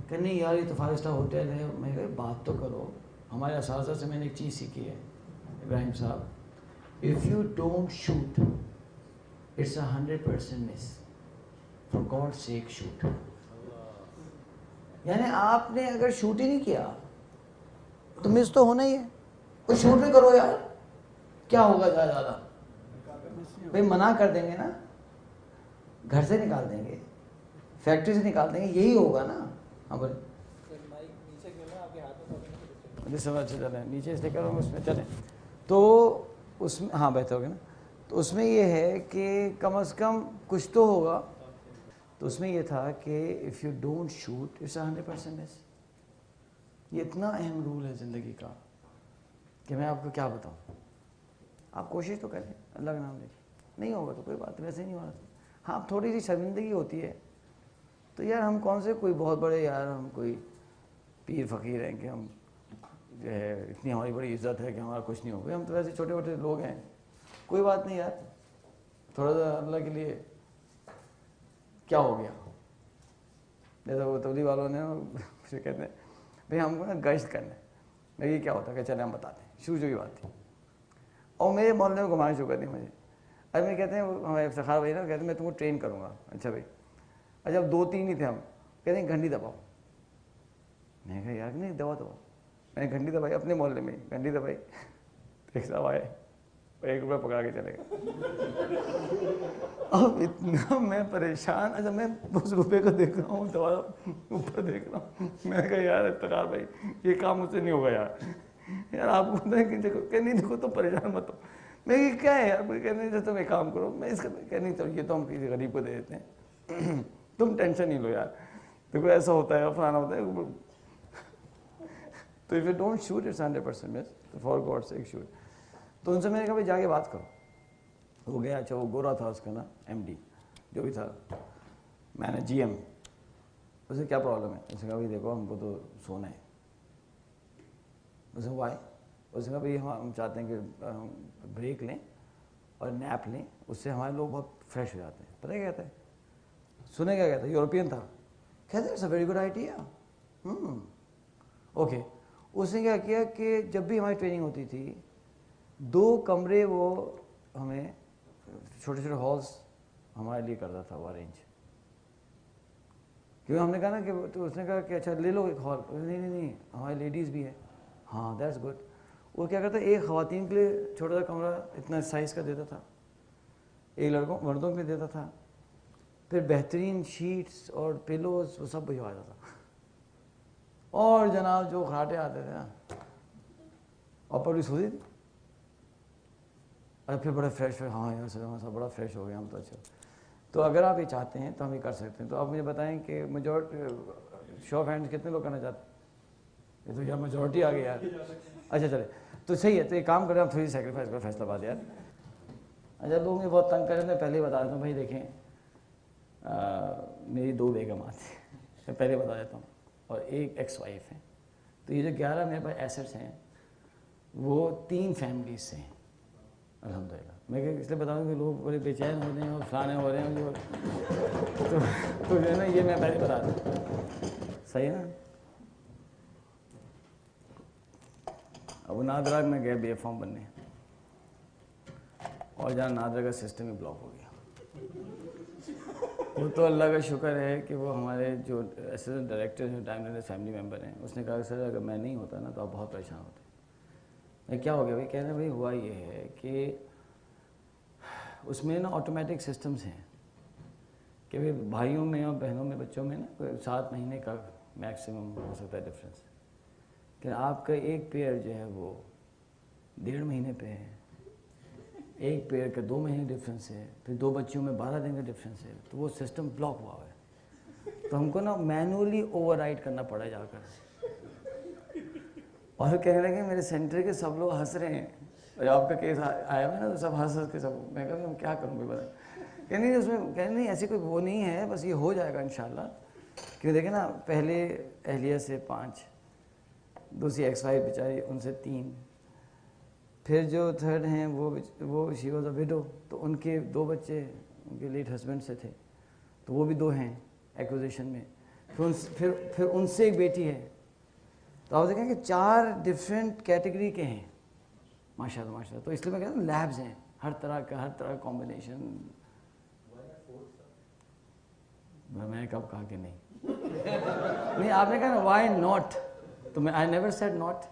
کہ نہیں یار یہ تو 5 اسٹار ہوٹل ہے. میں کہا بات تو کرو. ہمارے اساتذہ سے میں نے ایک چیز سیکھی ہے Ibrahim sahib, if you don't shoot it's 100% miss, for God sake shoot. یعنی آپ نے اگر شوٹ ہی نہیں کیا تو مس تو ہونا ہی ہے. کوئی شوٹ بھی کرو یار, کیا ہوگا زیادہ. بھائی منع کر دیں گے نا, گھر سے نکال دیں گے, فیکٹری سے نکال دیں گے, یہی ہوگا نا. ہاں بولے چلیں نیچے اس لیے کروں اس میں چلیں. تو اس میں ہاں بہتر ہوگا نا. تو اس میں یہ ہے کہ کم از کم کچھ تو ہوگا. تو اس میں یہ تھا کہ if you don't shoot it's 100% miss. یہ اتنا اہم رول ہے زندگی کا کہ میں آپ کو کیا بتاؤں. آپ کوشش تو کریں, اللہ کا نام لے کے, نہیں ہوگا تو کوئی بات, ویسے نہیں ہوگا. ہاں تھوڑی سی شرمندگی ہوتی ہے, تو یار ہم کون سے کوئی بہت بڑے یار, ہم کوئی پیر فقیر ہیں کہ ہم جو ہے اتنی ہماری بڑی عزت ہے کہ ہمارا کچھ نہیں ہوگا. ہم تو ویسے چھوٹے موٹے لوگ ہیں, کوئی بات نہیں یار, تھوڑا سا اللہ کے لیے کیا ہو گیا. جیسا وہ تبلیغ والوں نے پھر کہتے ہیں بھائی ہم کو نا گشت کرنا ہے. میں یہ کیا ہوتا ہے کہ چلے ہم بتاتے ہیں, شروع جو کی بات تھی. اور میرے محلے میں گھمانا شروع کر دی مجھے. اب میں کہتے ہیں ہمارے افتخار بھائی نا کہتے ہیں میں تم کو ٹرین کروں گا. اچھا بھائی, اچھا اب 2-3 ہی تھے ہم, کہتے ہیں گھنٹی دباؤ. میں نے کہا یار نہیں دباؤ. میں نے گھنٹی دبائی, اپنے محلے میں گھنٹی دبائی. ایک صاحب آئے, 1 روپیہ پکڑا کے چلے گئے. اب اتنا میں پریشان, اچھا میں اس روپے کو دیکھ رہا ہوں, دوبارہ اوپر دیکھ رہا ہوں, میں نے کہا یار افتخار بھائی یہ کام مجھ سے نہیں ہوگا یار آپ کو پتہ ہے کہ دیکھو کہ نہیں دیکھو تم پریشان مت ہو. میں کہ کیا ہے یار, مجھے کہنے سے تم ایک کام کرو, میں اس کا کہنے چلو یہ تو ہم کسی غریب کو دے دیتے ہیں, تم ٹینشن نہیں لو یار, دیکھو ایسا ہوتا ہے فلانا ہوتا ہے. تو if you don't shoot it's 100% miss, for God's sake shoot. تو ان سے میں نے کہا بھائی جا کے بات کرو. وہ گیا, اچھا وہ گورا تھا اس کا نا ایم ڈی جو بھی تھا, میں نے جی ایم, اسے کیا پرابلم ہے, اس نے کہا بھائی دیکھو ہم کو تو سونا ہے. اس نے وائے, اس نے کہا بھائی ہم چاہتے ہیں کہ بریک لیں اور نیپ لیں, اس سے ہمارے لوگ بہت فریش ہو جاتے ہیں. پتہ کیا کہتا ہے, سنے کیا کہتا ہے, یورپین تھا, کہتے ہیں it's a very good idea. Okay, اس نے کیا کیا کہ جب بھی ہماری ٹریننگ ہوتی تھی 2 کمرے وہ ہمیں چھوٹے چھوٹے ہالس ہمارے لیے کرتا تھا وہ ارینج. کیونکہ ہم نے کہا نا کہ تو اس نے کہا کہ اچھا لے لو ایک ہال. نہیں ہماری لیڈیز بھی ہے. ہاں دیٹس گڈ. وہ کیا کرتا ہے, ایک خواتین کے لیے چھوٹا سا کمرہ اتنا سائز کا دیتا تھا, ایک مردوں کے لیے دیتا تھا, پھر بہترین شیٹس اور پیلوز وہ سب بھجوا دیتا تھا. اور جناب جو کھاٹے آتے تھے نا اور پبلک ہوتی تھی, اور پھر بڑے فریش, ہاں یار سلیمان صاحب بڑا فریش ہو گیا ہم تو. اچھا تو اگر آپ یہ چاہتے ہیں تو ہم یہ کر سکتے ہیں. تو آپ مجھے بتائیں کہ شو آف ہینڈس کتنے لوگ کرنا چاہتے ہیں؟ یہ تو یار میجورٹی آ گئی یار. اچھا چلے تو صحیح ہے, تو ایک کام کریں آپ تھوڑی سیکریفائس کرو فیصلہ بات یار. اچھا لوگ مجھے بہت تنگ کریں, میں پہلے ہی بتا دیتا ہوں بھائی دیکھیں میری 2 بیگمات ہیں, میں پہلے بتا دیتا ہوں, اور ایک ایکس وائف ہے. تو یہ جو 11 میرے پاس ایسٹس ہیں وہ 3 فیملیز سے ہیں الحمدللہ. میں کہ اس لیے بتاؤں کہ لوگ بڑے بے چین ہو رہے ہیں اور فلانے ہو رہے ہیں تو جو ہے نا یہ میں پہلے بتا دوں. صحیح ہے نا. اب نادرا میں گیا بی اے فارم بننے, اور جہاں نادرا کا سسٹم ہی بلاک ہو گیا. وہ تو اللہ کا شکر ہے کہ وہ ہمارے جو اسسٹنٹ ڈائریکٹر جو ٹائم لینڈر فیملی ممبر ہیں, اس نے کہا سر اگر میں نہیں ہوتا نا تو آپ بہت پریشان ہوتے. میں کیا ہو گیا بھائی, کہہ رہے ہیں بھائی ہوا یہ ہے کہ اس میں نا آٹومیٹک سسٹمز ہیں کہ بھائی بھائیوں میں اور بہنوں میں بچوں میں نا 7 مہینے کا میکسیمم ہو سکتا ہے ڈفرینس, کہ آپ کا ایک پیئر جو ہے وہ 1.5 مہینے پہ ہے, ایک پیئر کا 2 مہینے ڈفرینس ہے, پھر 2 بچیوں میں 12 دن کا ڈفرینس ہے. تو وہ سسٹم بلاک ہوا ہے, تو ہم کو نا مینولی اوور رائڈ کرنا پڑا جا کر. اور کہنے لگے میرے سینٹر کے سب لوگ ہنس رہے ہیں, اور آپ کا کیس آیا ہوا ہے نا تو سب ہنس کے سب. میں کہا کیا کروں گی بتا, کہ نہیں اس میں کہنے نہیں ایسی کوئی وہ نہیں ہے, بس یہ ہو جائے گا انشاءاللہ. کیوں دیکھیں نا, پہلے اہلیہ سے 5, دوسری ایکس وائف بیچاری ان سے 3, پھر جو تھرڈ ہیں وہ شی واز اے وڈو, تو ان کے 2 بچے ان کے لیٹ ہسبینڈ سے تھے, تو وہ بھی 2 ہیں ایکوزیشن میں. پھر ان سے ایک بیٹی ہے. تو آپ دیکھیں کہ 4 ڈفرینٹ کیٹیگری کے ہیں ماشاء اللہ ماشاء اللہ. تو اس لیے میں کہتا ہوں لیبز ہیں ہر طرح کا کمبینیشن. میں کب کہا کہ نہیں آپ نے کہا نا وائی ناٹ, تو میں آئی نیور سیڈ ناٹ.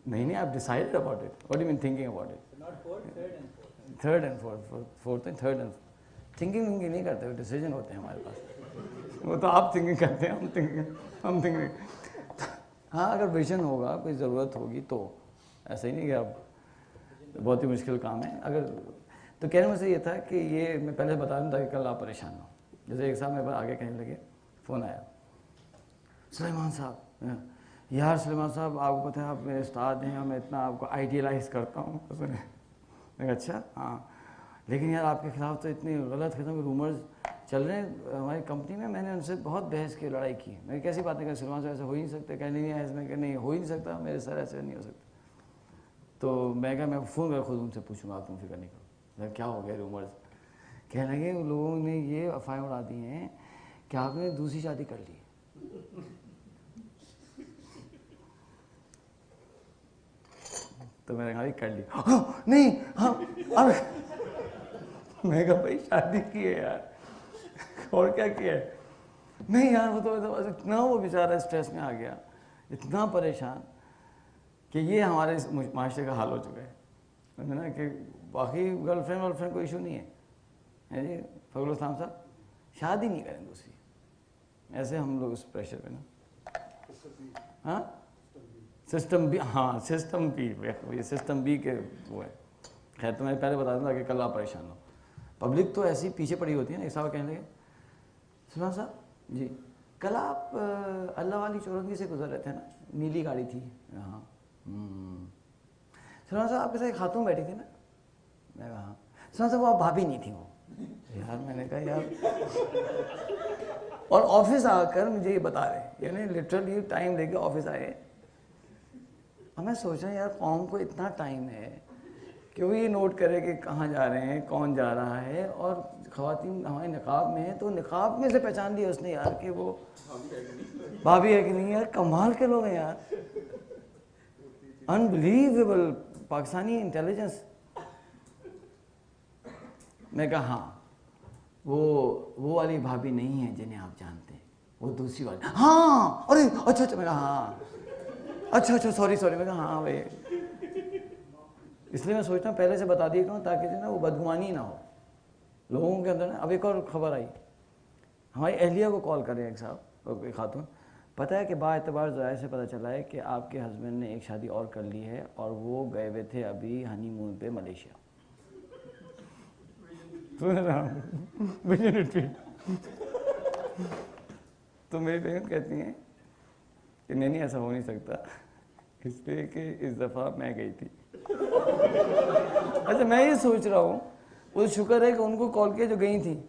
نہیں آپ decided about it. What do you mean thinking about it? Third and fourth thinking نہیں کرتے, وہ ڈیسیجن ہوتے ہیں ہمارے پاس. وہ تو آپ تھنکنگ کرتے ہیں, ہم تھنکنگ. ہاں اگر ویژن ہوگا, کوئی ضرورت ہوگی تو, ایسا ہی نہیں کہ اب بہت ہی مشکل کام ہے. اگر تو کہنے میں سے یہ تھا کہ یہ میں پہلے بتا دوں تاکہ کل آپ پریشان ہوں. جیسے ایک صاحب میرے پاس آگے کہنے لگے, فون آیا, سلیمان صاحب یار سلیمان صاحب آپ کو پتہ ہے آپ میرے استاد ہیں اور میں اتنا آپ کو آئیڈیلائز کرتا ہوں. میں کہا اچھا ہاں, لیکن یار آپ کے خلاف تو اتنی غلط قسم کے رومرز چل رہے ہیں ہماری کمپنی میں نے ان سے بہت بحث کی, لڑائی کی. میں کیسی باتیں کہ سلیمان صاحب ایسے ہو ہی نہیں سکتے. کہ نہیں ایسے میں کہ نہیں ہو ہی نہیں سکتا, میرے سر ایسے نہیں ہو سکتا. تو میں کہا میں فون کر خود ان سے پوچھوں گا, آپ تم فکر نہیں کرو. کیا ہو گیا رومرز؟ کہنے لگے ان لوگوں نے یہ افواہیں اڑا دی ہیں کہ آپ نے دوسری شادی کر لی. تو میں نے کہا کر لی. نہیں ہاں, میں کہا بھائی شادی کی ہے یار, اور کیا کیا ہے؟ نہیں یار وہ تو اتنا وہ بیچارہ اسٹریس میں آ گیا, اتنا پریشان. کہ یہ ہمارے معاشرے کا حال ہو چکا ہے نا کہ باقی گرل فرینڈ کوئی ایشو نہیں ہے جی فضل الاسلام صاحب شادی نہیں کریں دوسری, ایسے ہم لوگ اس پریشر پہ نا. ہاں سسٹم بھی, ہاں سسٹم بی کے وہ ہے. خیر تو میں پہلے بتا دوں تاکہ کل آپ پریشان ہو. پبلک تو ایسی پیچھے پڑی ہوتی ہے نا. ایک صاحب کہنے لگے سلمان صاحب جی کل آپ اللہ والی چورنگی سے گزر رہے تھے نا, نیلی گاڑی تھی. ہاں سلمان صاحب آپ کے ساتھ ایک خاتون بیٹھی تھی نا. میں کہا ہاں. سلمان صاحب وہ آپ بھابھی نہیں تھی وہ. یار میں نے کہا یار, اور آفس آ کر مجھے یہ بتا رہے, یعنی لٹرلی ٹائم لے کے آفس آئے. اب میں سوچ رہا ہوں یار قوم کو اتنا ٹائم ہے کہ وہ یہ نوٹ کرے کہ کہاں جا رہے ہیں, کون جا رہا ہے. اور خواتین ہمارے نقاب میں ہیں تو نقاب میں سے پہچان لیا اس نے یار کہ وہ بھابھی ہے کہ نہیں. یار کمال کے لوگ ہیں یار, انبلیویبل پاکستانی انٹیلیجنس. میں کہا ہاں وہ والی بھابھی نہیں ہے جنہیں آپ جانتے ہیں, وہ دوسری والی. ہاں ارے اچھا اچھا. میں کہا ہاں اچھا سوری. میں کہا ہاں بھائی. اس لیے میں سوچتا ہوں پہلے سے بتا دیا کروں تاکہ جو نا وہ بدگمانی نہ ہو لوگوں کے اندر نا. اب ایک اور خبر آئی, ہماری اہلیہ کو کال کر رہے ہیں ایک صاحب, ایک خاتون. پتہ ہے کہ با اعتبار ذرائع سے پتہ چلا ہے کہ آپ کے ہسبینڈ نے ایک شادی اور کر لی ہے اور وہ گئے ہوئے تھے ابھی ہنی مون پہ ملیشیا. تو میری بیگم کہتی ہیں کہ نہیں ایسا ہو نہیں سکتا, اس لیے کہ اس دفعہ میں گئی تھی. اچھا میں یہ سوچ رہا ہوں وہ شکر ہے کہ ان کو کال کیا جو گئی تھیں,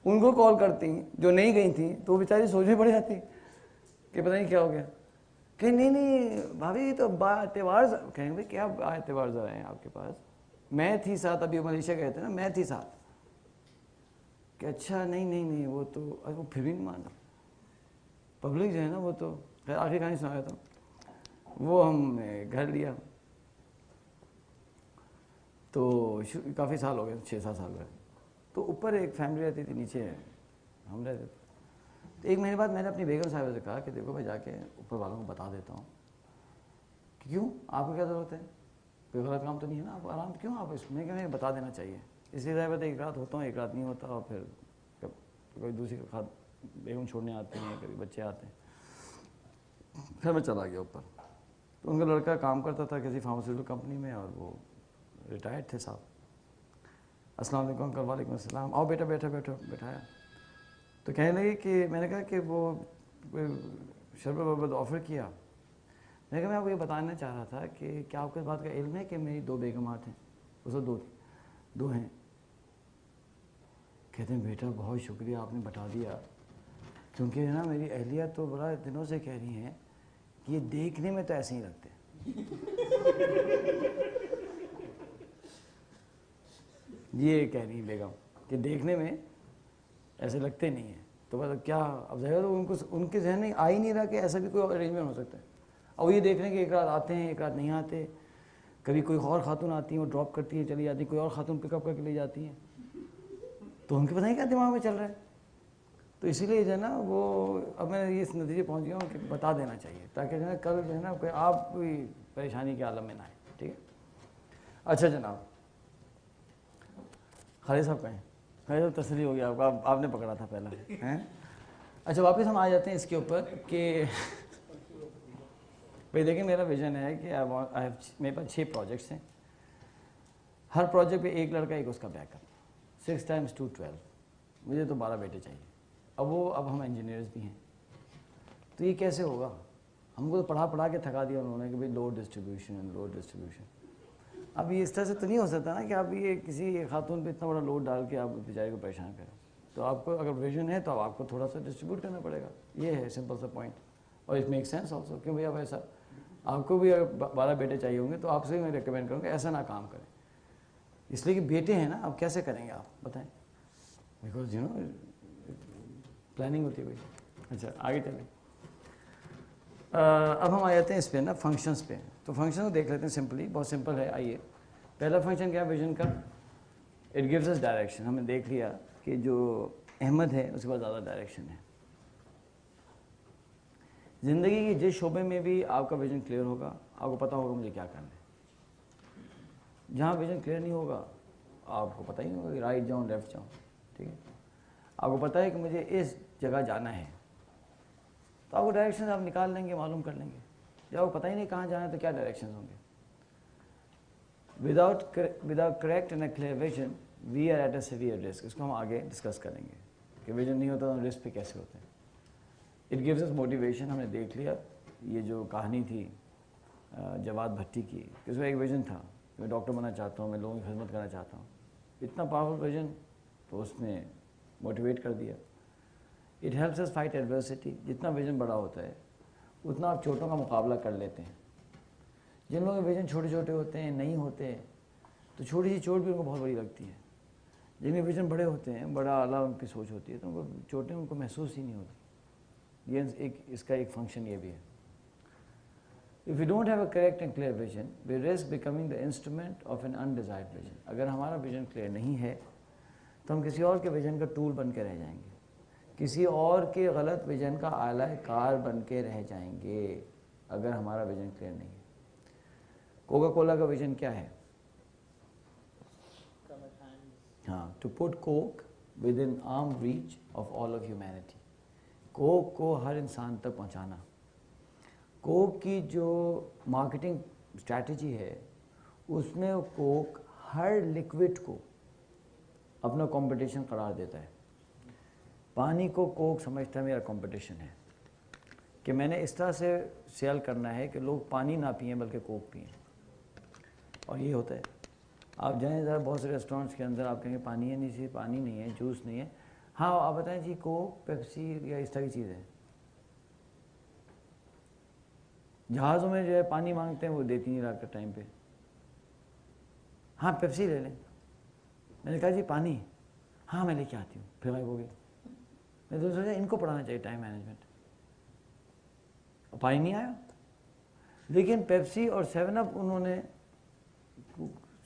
ان کو کال کرتی جو نہیں گئی تھیں تو وہ بیچاری سوچنے پڑ جاتی کہ پتہ نہیں کیا ہو گیا. کہ نہیں بھابھی تو با تہوار. کہیں گے کیا با تہوار ذرا ہیں آپ کے پاس, میں تھی ساتھ, ابھی ملیشیا گئے تھے نا, میں تھی ساتھ. کہ اچھا نہیں وہ تو وہ پھر بھی نہیں مانا. پبلک جو ہے نا وہ تو خیر آخری کہانی سنایا تھا. وہ ہم نے گھر لیا تو کافی سال ہو گئے, 6-7 سال ہوئے. تو اوپر ایک فیملی رہتی تھی, نیچے ہم رہتے تھے. تو ایک مہینے بعد میں نے اپنی بیگم صاحبہ سے کہا کہ دیکھو میں جا کے اوپر والوں کو بتا دیتا ہوں کہ کیوں آپ کو کیا ضرورت ہے, کوئی غلط کام تو نہیں ہے نا, آپ آرام کیوں آپ اس میں کہ بتا دینا چاہیے. اس لیے ظاہر ایک رات ہوتا ہوں ایک رات نہیں ہوتا, اور پھر کوئی دوسری بیگم چھوڑنے آتے ہیں, کبھی بچے آتے ہیں. پھر میں چلا گیا اوپر. تو ان کا لڑکا کام کرتا تھا کسی فارماسیوٹیکل کمپنی میں اور وہ ریٹائرڈ تھے صاحب. السلام علیکم انکل. وعلیکم السلام. آؤ بیٹا بیٹھایا. تو کہنے لگے کہ میں نے کہا کہ وہ شربت وربت آفر کیا. میں نے کہا میں آپ کو یہ بتانا چاہ رہا تھا کہ کیا آپ کو اس بات کا علم ہے کہ میری 2 بیگمات ہیں. اس وقت 2 تھیں, 2 ہیں. کہتے ہیں بیٹا بہت شکریہ آپ نے بتا دیا, کیونکہ نا میری اہلیہ تو بڑا دنوں سے کہہ رہی ہیں کہ یہ دیکھنے میں تو ایسے ہی لگتے ہیں. یہ کہہ رہی ہیں بیگم کہ دیکھنے میں ایسے لگتے نہیں ہیں. تو مطلب کیا اب ظاہر ان کے ذہن میں آ ہی نہیں رہا کہ ایسا بھی کوئی ارینجمنٹ ہو سکتا ہے. اور یہ دیکھ رہے ہیں کہ ایک رات آتے ہیں ایک رات نہیں آتے, کبھی کوئی اور خاتون آتی ہیں وہ ڈراپ کرتی ہیں چلی جاتی ہیں, کوئی اور خاتون پک اپ کر کے لے جاتی ہیں. تو ان کے پتہ نہیں کیا دماغ میں چل رہا ہے. تو اسی لیے جو ہے نا وہ اب میں اس نتیجے پہنچ گیا ہوں کہ بتا دینا چاہیے تاکہ جو ہے کل جو ہے نا کوئی آپ کوئی پریشانی کے عالم میں نہ آئے. ٹھیک ہے. اچھا جناب خالد صاحب کہیں خالد صاحب تسلی ہو گیا آپ کو, آپ نے پکڑا تھا پہلا ہیں. اچھا واپس ہم آ جاتے ہیں اس کے اوپر کہ بھائی دیکھیں میرا ویژن ہے کہ میرے پاس 6 پروجیکٹس ہیں. ہر پروجیکٹ پہ ایک لڑکا ایک اس کا بیک اپ. 6 × 2 12. مجھے تو 12 بیٹے چاہیے. اب ہم انجینئرز بھی ہیں تو یہ کیسے ہوگا. ہم کو تو پڑھا کے تھکا دیا انہوں نے کہ بھائی لوڈ ڈسٹریبیوشن. اب یہ اس طرح سے تو نہیں ہو سکتا نا کہ آپ یہ کسی خاتون پہ اتنا بڑا لوڈ ڈال کے آپ بیچارے کو پریشان کریں. تو آپ کو اگر ویژن ہے تو آپ کو تھوڑا سا ڈسٹریبیوٹ کرنا پڑے گا. یہ ہے سمپل سا پوائنٹ. اور اٹ میک سینس آلسو. کیوں بھیا ویسا آپ کو بھی اگر 12 بیٹے چاہیے ہوں گے تو آپ سے میں ریکمینڈ کروں کہ ایسا نہ کام کریں, اس لیے کہ بیٹے ہیں نا. اب کیسے کریں گے آپ بتائیں, بیکاز پلاننگ ہوتی ہے بھائی. اچھا آگے چلیں. اب ہم آ جاتے ہیں اس پہ نا فنکشنس پہ. تو فنکشن کو دیکھ لیتے ہیں سمپلی, بہت سمپل ہے. آئیے پہلا فنکشن کیا ویژن کا, اٹ گیوز اس ڈائریکشن. ہم نے دیکھ لیا کہ جو احمد ہے اس کے پاس زیادہ ڈائریکشن ہے. زندگی کے جس شعبے میں بھی آپ کا ویژن کلیئر ہوگا آپ کو پتہ ہوگا مجھے کیا کرنا ہے. جہاں ویژن کلیئر نہیں ہوگا آپ کو پتہ ہی نہیں ہوگا کہ رائٹ جاؤں لیفٹ جاؤں. ٹھیک ہے, آپ کو پتہ ہے کہ مجھے اس جگہ جانا ہے تو آپ کو ڈائریکشن آپ نکال لیں گے, معلوم کر لیں گے. جب آپ کو پتہ ہی نہیں کہاں جانا ہے تو کیا ڈائریکشن ہوں گے. Without correct and a clear vision we are at a severe risk. اس کو ہم آگے ڈسکس کریں گے کہ ویژن نہیں ہوتا تو ہم رسک پہ کیسے ہوتے ہیں. It gives us motivation. ہم نے دیکھ لیا یہ جو کہانی تھی جواد بھٹی کی, اس میں ایک ویژن تھا میں ڈاکٹر بننا چاہتا ہوں, میں لوگوں کی خدمت کرنا چاہتا ہوں. اتنا پاورفل ویژن تو اس نے موٹیویٹ کر دیا. It helps us fight adversity. جتنا ویژن بڑا ہوتا ہے اتنا آپ چوٹوں کا مقابلہ کر لیتے ہیں. جن لوگوں کے ویژن چھوٹے چھوٹے ہوتے ہیں نہیں ہوتے تو چھوٹی سی چوٹ بھی ان کو بہت بڑی لگتی ہے. جن کے ویژن بڑے ہوتے ہیں, بڑا اعلیٰ ان کی سوچ ہوتی ہے, تو ان کو چوٹیں ان کو محسوس ہی نہیں ہوتی. یہ اس کا ایک فنکشن یہ بھی ہے. If we don't have a correct and clear vision, we risk becoming the instrument of an undesired vision. اگر ہمارا ویژن کلیئر نہیں ہے تو ہم کسی اور کے ویژن کا ٹول بن کے رہ جائیں گے, کسی اور کے غلط ویژن کا اعلی کار بن کے رہ جائیں گے اگر ہمارا ویژن کلیئر نہیں ہے. کوکا کولا کا ویژن کیا ہے؟ ہاں, to put Coke within arm reach of all of humanity. Coke کو ہر انسان تک پہنچانا. کوک کی جو مارکیٹنگ اسٹریٹجی ہے اس میں کوک ہر لیکوڈ کو اپنا کمپٹیشن قرار دیتا ہے. پانی کو کوک سمجھتا ہے میرا کمپٹیشن ہے کہ میں نے اس طرح سے سیل کرنا ہے کہ لوگ پانی نہ پئیں بلکہ کوک پئیں. اور یہ ہوتا ہے. آپ جائیں ذرا بہت سے ریسٹورینٹس کے اندر آپ کہیں گے پانی ہے, نہیں پانی نہیں ہے, جوس نہیں ہے. ہاں آپ بتائیں جی کوک پیپسی یا اس طرح کی چیز ہے. جہازوں میں جو ہے پانی مانگتے ہیں وہ دیتی نہیں رات کے ٹائم پہ. ہاں پیپسی لے لیں. میں نے کہا جی پانی, ہاں میں لے کے آتی ہوں, پھر غائب ہو گئی. میں تو سوچا ان کو پڑھانا چاہیے ٹائم مینجمنٹ. پانی نہیں آیا, لیکن پیپسی اور 7 اپ انہوں نے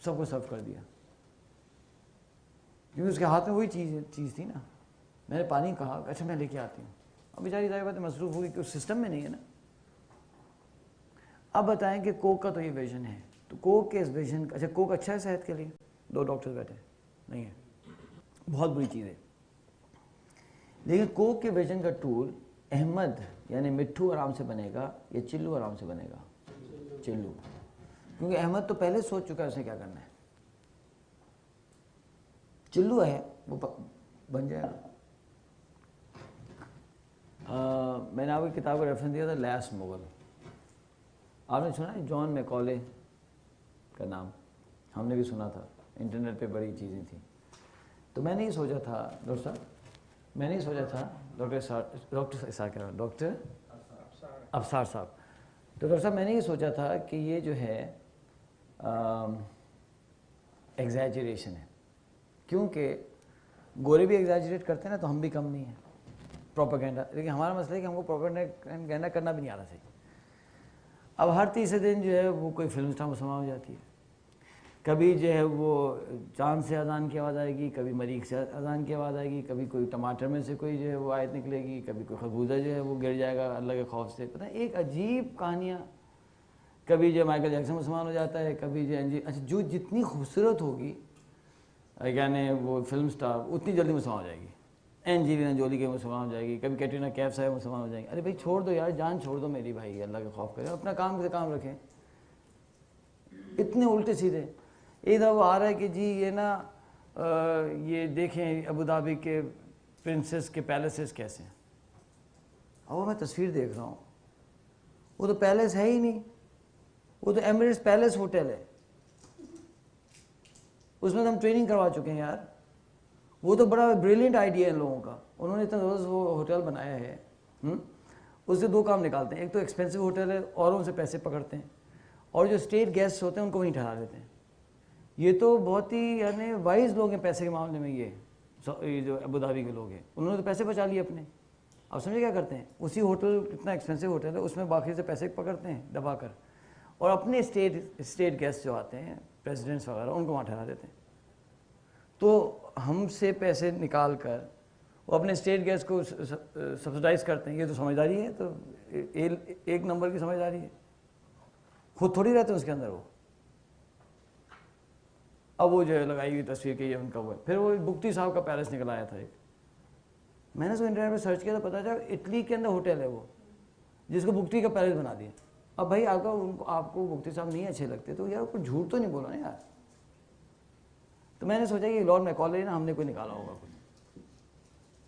سب کو سرو کر دیا کیونکہ اس کے ہاتھ میں وہی چیز تھی نا. میں نے پانی کہا, اچھا میں لے کے آتی ہوں. اب بیچاری ظاہر بات ہے مصروف ہوگی کہ اس سسٹم میں نہیں ہے نا. اب بتائیں کہ کوک کا تو یہ ویژن ہے, تو کوک کے اس ویژن, اچھا کوک اچھا ہے صحت کے لیے؟ 2 ڈاکٹر بیٹھے نہیں ہے, بہت بری چیز ہے. لیکن کوک کے ویژن کا ٹول احمد یعنی مٹھو آرام سے بنے گا یا چلو آرام سے بنے گا؟ چلو. کیونکہ احمد تو پہلے سوچ چکا ہے اس نے کیا کرنا ہے. چلو ہے وہ بن جائے گا. میں نے آپ کی کتاب کا ریفرنس دیا تھا لیس مغل. آپ نے سنا ہے جان میکالے کا نام؟ ہم نے بھی سنا تھا, انٹرنیٹ پہ بڑی چیزیں تھیں. تو میں نہیں سوچا تھا ڈاکٹر صاحب, میں نہیں سوچا تھا ڈاکٹر ابصار صاحب. تو ڈاکٹر صاحب میں نے یہ سوچا تھا کہ یہ جو ہے ایگزیجریشن ہے, کیونکہ گورے بھی ایگزیجریٹ کرتے ہیں نا, تو ہم بھی کم نہیں ہیں پروپیگنڈا. لیکن ہمارا مسئلہ ہے کہ ہم کو پروپیگنڈا کرنا بھی نہیں آ رہا صحیح. اب ہر تیسرے دن جو ہے وہ کوئی فلم اسٹار مسلمان ہو جاتی ہے. کبھی جو ہے وہ چاند سے اذان کی آواز آئے گی, کبھی مریخ سے اذان کی آواز آئے گی, کبھی کوئی ٹماٹر میں سے کوئی جو ہے وہ آیت نکلے گی, کبھی کوئی خربوزہ جو ہے وہ گر جائے گا اللہ کے خوف سے. پتہ ہے ایک عجیب کہانیاں. کبھی جو مائیکل جیکسن مسلمان ہو جاتا ہے, کبھی جو اچھا جو جتنی خوبصورت ہوگی یعنی وہ فلم اسٹار اتنی جلدی مسلمان ہو جائے گی. اینجلینا جولی کے مسلمان ہو جائے گی, کبھی کیٹرینا کیف صاحب مسلمان ہو جائیں گے. ارے بھائی چھوڑ دو یار, جان چھوڑ دو میری بھائی, اللہ کے خوف کرے, اپنا کام سے کام رکھیں. اتنے الٹے سیدھے. ایک دفعہ وہ آ رہا ہے کہ جی یہ نا یہ دیکھیں ابوظہبی کے پرنسس کے پیلسز کیسے ہیں. اور میں تصویر دیکھ رہا ہوں, وہ تو پیلس ہے ہی نہیں, وہ تو ایمریٹس پیلس ہوٹل ہے. اس میں تو ہم ٹریننگ کروا چکے ہیں یار. وہ تو بڑا بریلینٹ آئیڈیا ہے ان لوگوں کا, انہوں نے اتنا روز وہ ہوٹل بنایا ہے. اس سے 2 کام نکالتے ہیں, ایک تو ایکسپینسو ہوٹل ہے, اوروں سے پیسے پکڑتے ہیں, اور جو اسٹیٹ گیسٹ ہوتے ہیں ان کو وہیں ٹھہرا دیتے ہیں. یہ تو بہت ہی یعنی وائز لوگ ہیں پیسے کے معاملے میں. یہ جو ابوظہبی کے لوگ ہیں انہوں نے تو پیسے بچا لیے اپنے. اب سمجھے کیا کرتے ہیں, اسی ہوٹل اتنا ایکسپینسو ہوٹل ہے اس میں باقی سے پیسے پکڑتے ہیں دبا کر, اور اپنے اسٹیٹ گیسٹ جو آتے ہیں پریزیڈنٹس وغیرہ ان کو وہاں ٹھہرا دیتے ہیں. تو ہم سے پیسے نکال کر وہ اپنے اسٹیٹ گیس کو سبسڈائز کرتے ہیں. یہ تو سمجھداری ہے, تو ایک نمبر کی سمجھداری ہے, خود تھوڑی رہتے ہیں اس کے اندر وہ. اب وہ جو ہے لگائی ہوئی تصویر کہ یہ ان کا وہ ہے. پھر وہ بگٹی صاحب کا پیلس نکل آیا تھا ایک, میں نے اس کو انٹرنیٹ پہ سرچ کیا تو پتا چلا اٹلی کے اندر ہوٹل ہے وہ جس کو بگٹی کا پیلس بنا دیا. اب بھائی آپ کو بگٹی صاحب نہیں اچھے لگتے تو یار کوئی جھوٹ تو نہیں بولا نا یار. تو میں نے سوچا کہ لارڈ میکالے نا ہم نے کوئی نکالا ہوگا کچھ,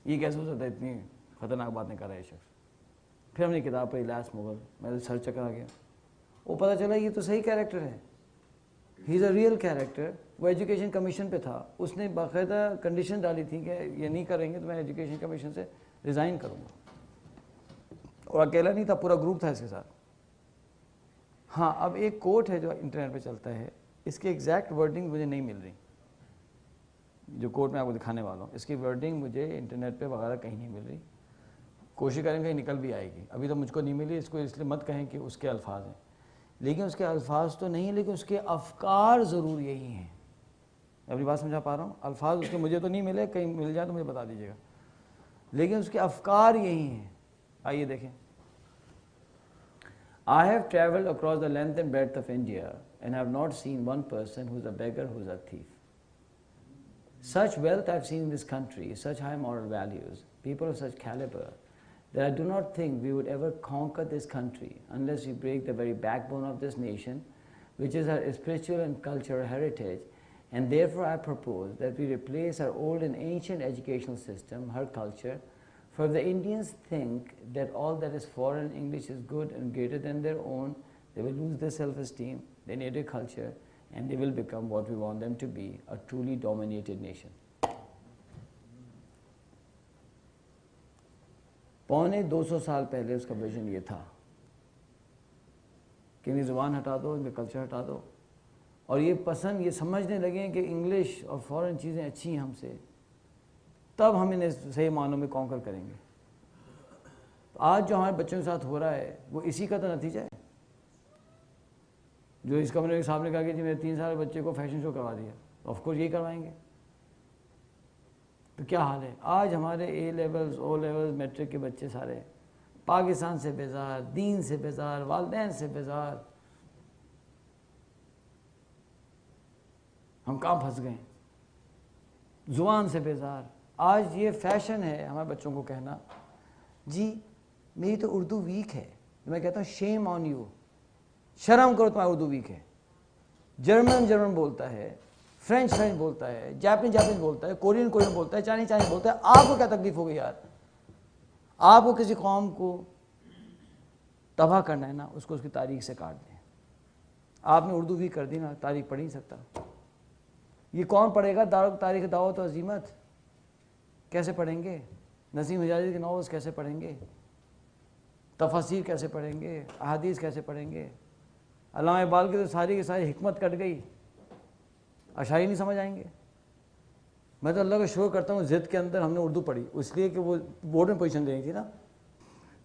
یہ کیسے ہو سکتا ہے اتنی خطرناک بات نہیں کر رہا ہے شخص. پھر ہم نے کتاب پڑھی لاس مغل, میں سرچ کرا گیا, وہ پتہ چلا یہ تو صحیح کیریکٹر ہے, ہی از اے ریئل کیریکٹر. وہ ایجوکیشن کمیشن پہ تھا, اس نے باقاعدہ کنڈیشن ڈالی تھی کہ یہ نہیں کریں گے تو میں ایجوکیشن کمیشن سے ریزائن کروں گا. اور اکیلا نہیں تھا, پورا گروپ تھا اس کے ساتھ. ہاں اب ایک کوٹ ہے جو انٹرنیٹ پہ چلتا ہے, اس کی ایگزیکٹ ورڈنگ مجھے نہیں مل رہی, جو کوٹ میں آپ کو دکھانے والا ہوں اس کی ورڈنگ مجھے انٹرنیٹ پہ وغیرہ کہیں نہیں مل رہی. کوشش کریں کہیں نکل بھی آئے گی, ابھی تو مجھ کو نہیں ملی. اس کو اس لیے مت کہیں کہ اس کے الفاظ ہیں, لیکن اس کے الفاظ تو نہیں, لیکن اس کے افکار ضرور یہی ہیں. اپنی بات سمجھا پا رہا ہوں؟ الفاظ اس کے مجھے تو نہیں ملے, کہیں مل جائے تو مجھے بتا دیجیے گا, لیکن اس کے افکار یہی ہیں. آئیے دیکھیں. I have travelled across the length and breadth of India and have not seen one person who's a beggar, who's a thief. Such wealth I've seen in this country, such high moral values, people of such caliber, that I do not think we would ever conquer this country unless we break the very backbone of this nation, which is our spiritual and cultural heritage. And therefore I propose that we replace our old and ancient educational system, her culture. For if the Indians think that all that is foreign English is good and greater than their own, they will lose their self-esteem, their native culture, and they will become what we want them to be, a truly dominated nation. 250 سال پہلے اس کا vision یہ تھا کہ انہیں زبان ہٹا دو, ان کا کلچر ہٹا دو, اور یہ پسند یہ سمجھنے لگے کہ انگلش اور فورن چیزیں اچھی ہیں ہم سے, تب ہم انہیں صحیح معنوں میں کانکر کریں گے. آج جو ہمارے بچوں کے ساتھ ہو رہا ہے وہ اسی کا تو نتیجہ ہے. جو اس کمرے کے صاحب نے کہا کہ جی میرے 3 سال بچے کو فیشن شو کروا دیا, آف کورس یہی کروائیں گے. تو کیا حال ہے آج ہمارے A levels, O levels, matric کے بچے سارے پاکستان سے بیزار, دین سے بیزار, والدین سے بیزار. ہم کہاں پھنس گئے, زبان سے بیزار. آج یہ فیشن ہے ہمارے بچوں کو کہنا جی میری تو اردو ویک ہے. میں کہتا ہوں شیم آن یو, شرم کرو تمہاری اردو ویک ہے. جرمن بولتا ہے, فرینچ بولتا ہے, جاپنیز بولتا ہے, کورین بولتا ہے, چائنیز بولتا ہے. آپ کو کیا تکلیف ہوگی یار؟ آپ کو کسی قوم کو تباہ کرنا ہے نا, اس کو اس کی تاریخ سے کاٹ دیں. آپ نے اردو ویک کر دی نا, تاریخ پڑھ نہیں سکتا. یہ کون پڑھے گا تاریخ دعوت و عزیمت؟ کیسے پڑھیں گے؟ نسیم حجازی کے ناولز کیسے پڑھیں گے؟ تفاسیر کیسے پڑھیں گے؟ احادیث کیسے پڑھیں گے؟ علامہ اقبال کی تو ساری کی ساری حکمت کٹ گئی, اشعاری نہیں سمجھ آئیں گے. میں تو اللہ کا شکر کرتا ہوں ضد کے اندر ہم نے اردو پڑھی, اس لیے کہ وہ بورڈ میں پوزیشن لینی تھی نا.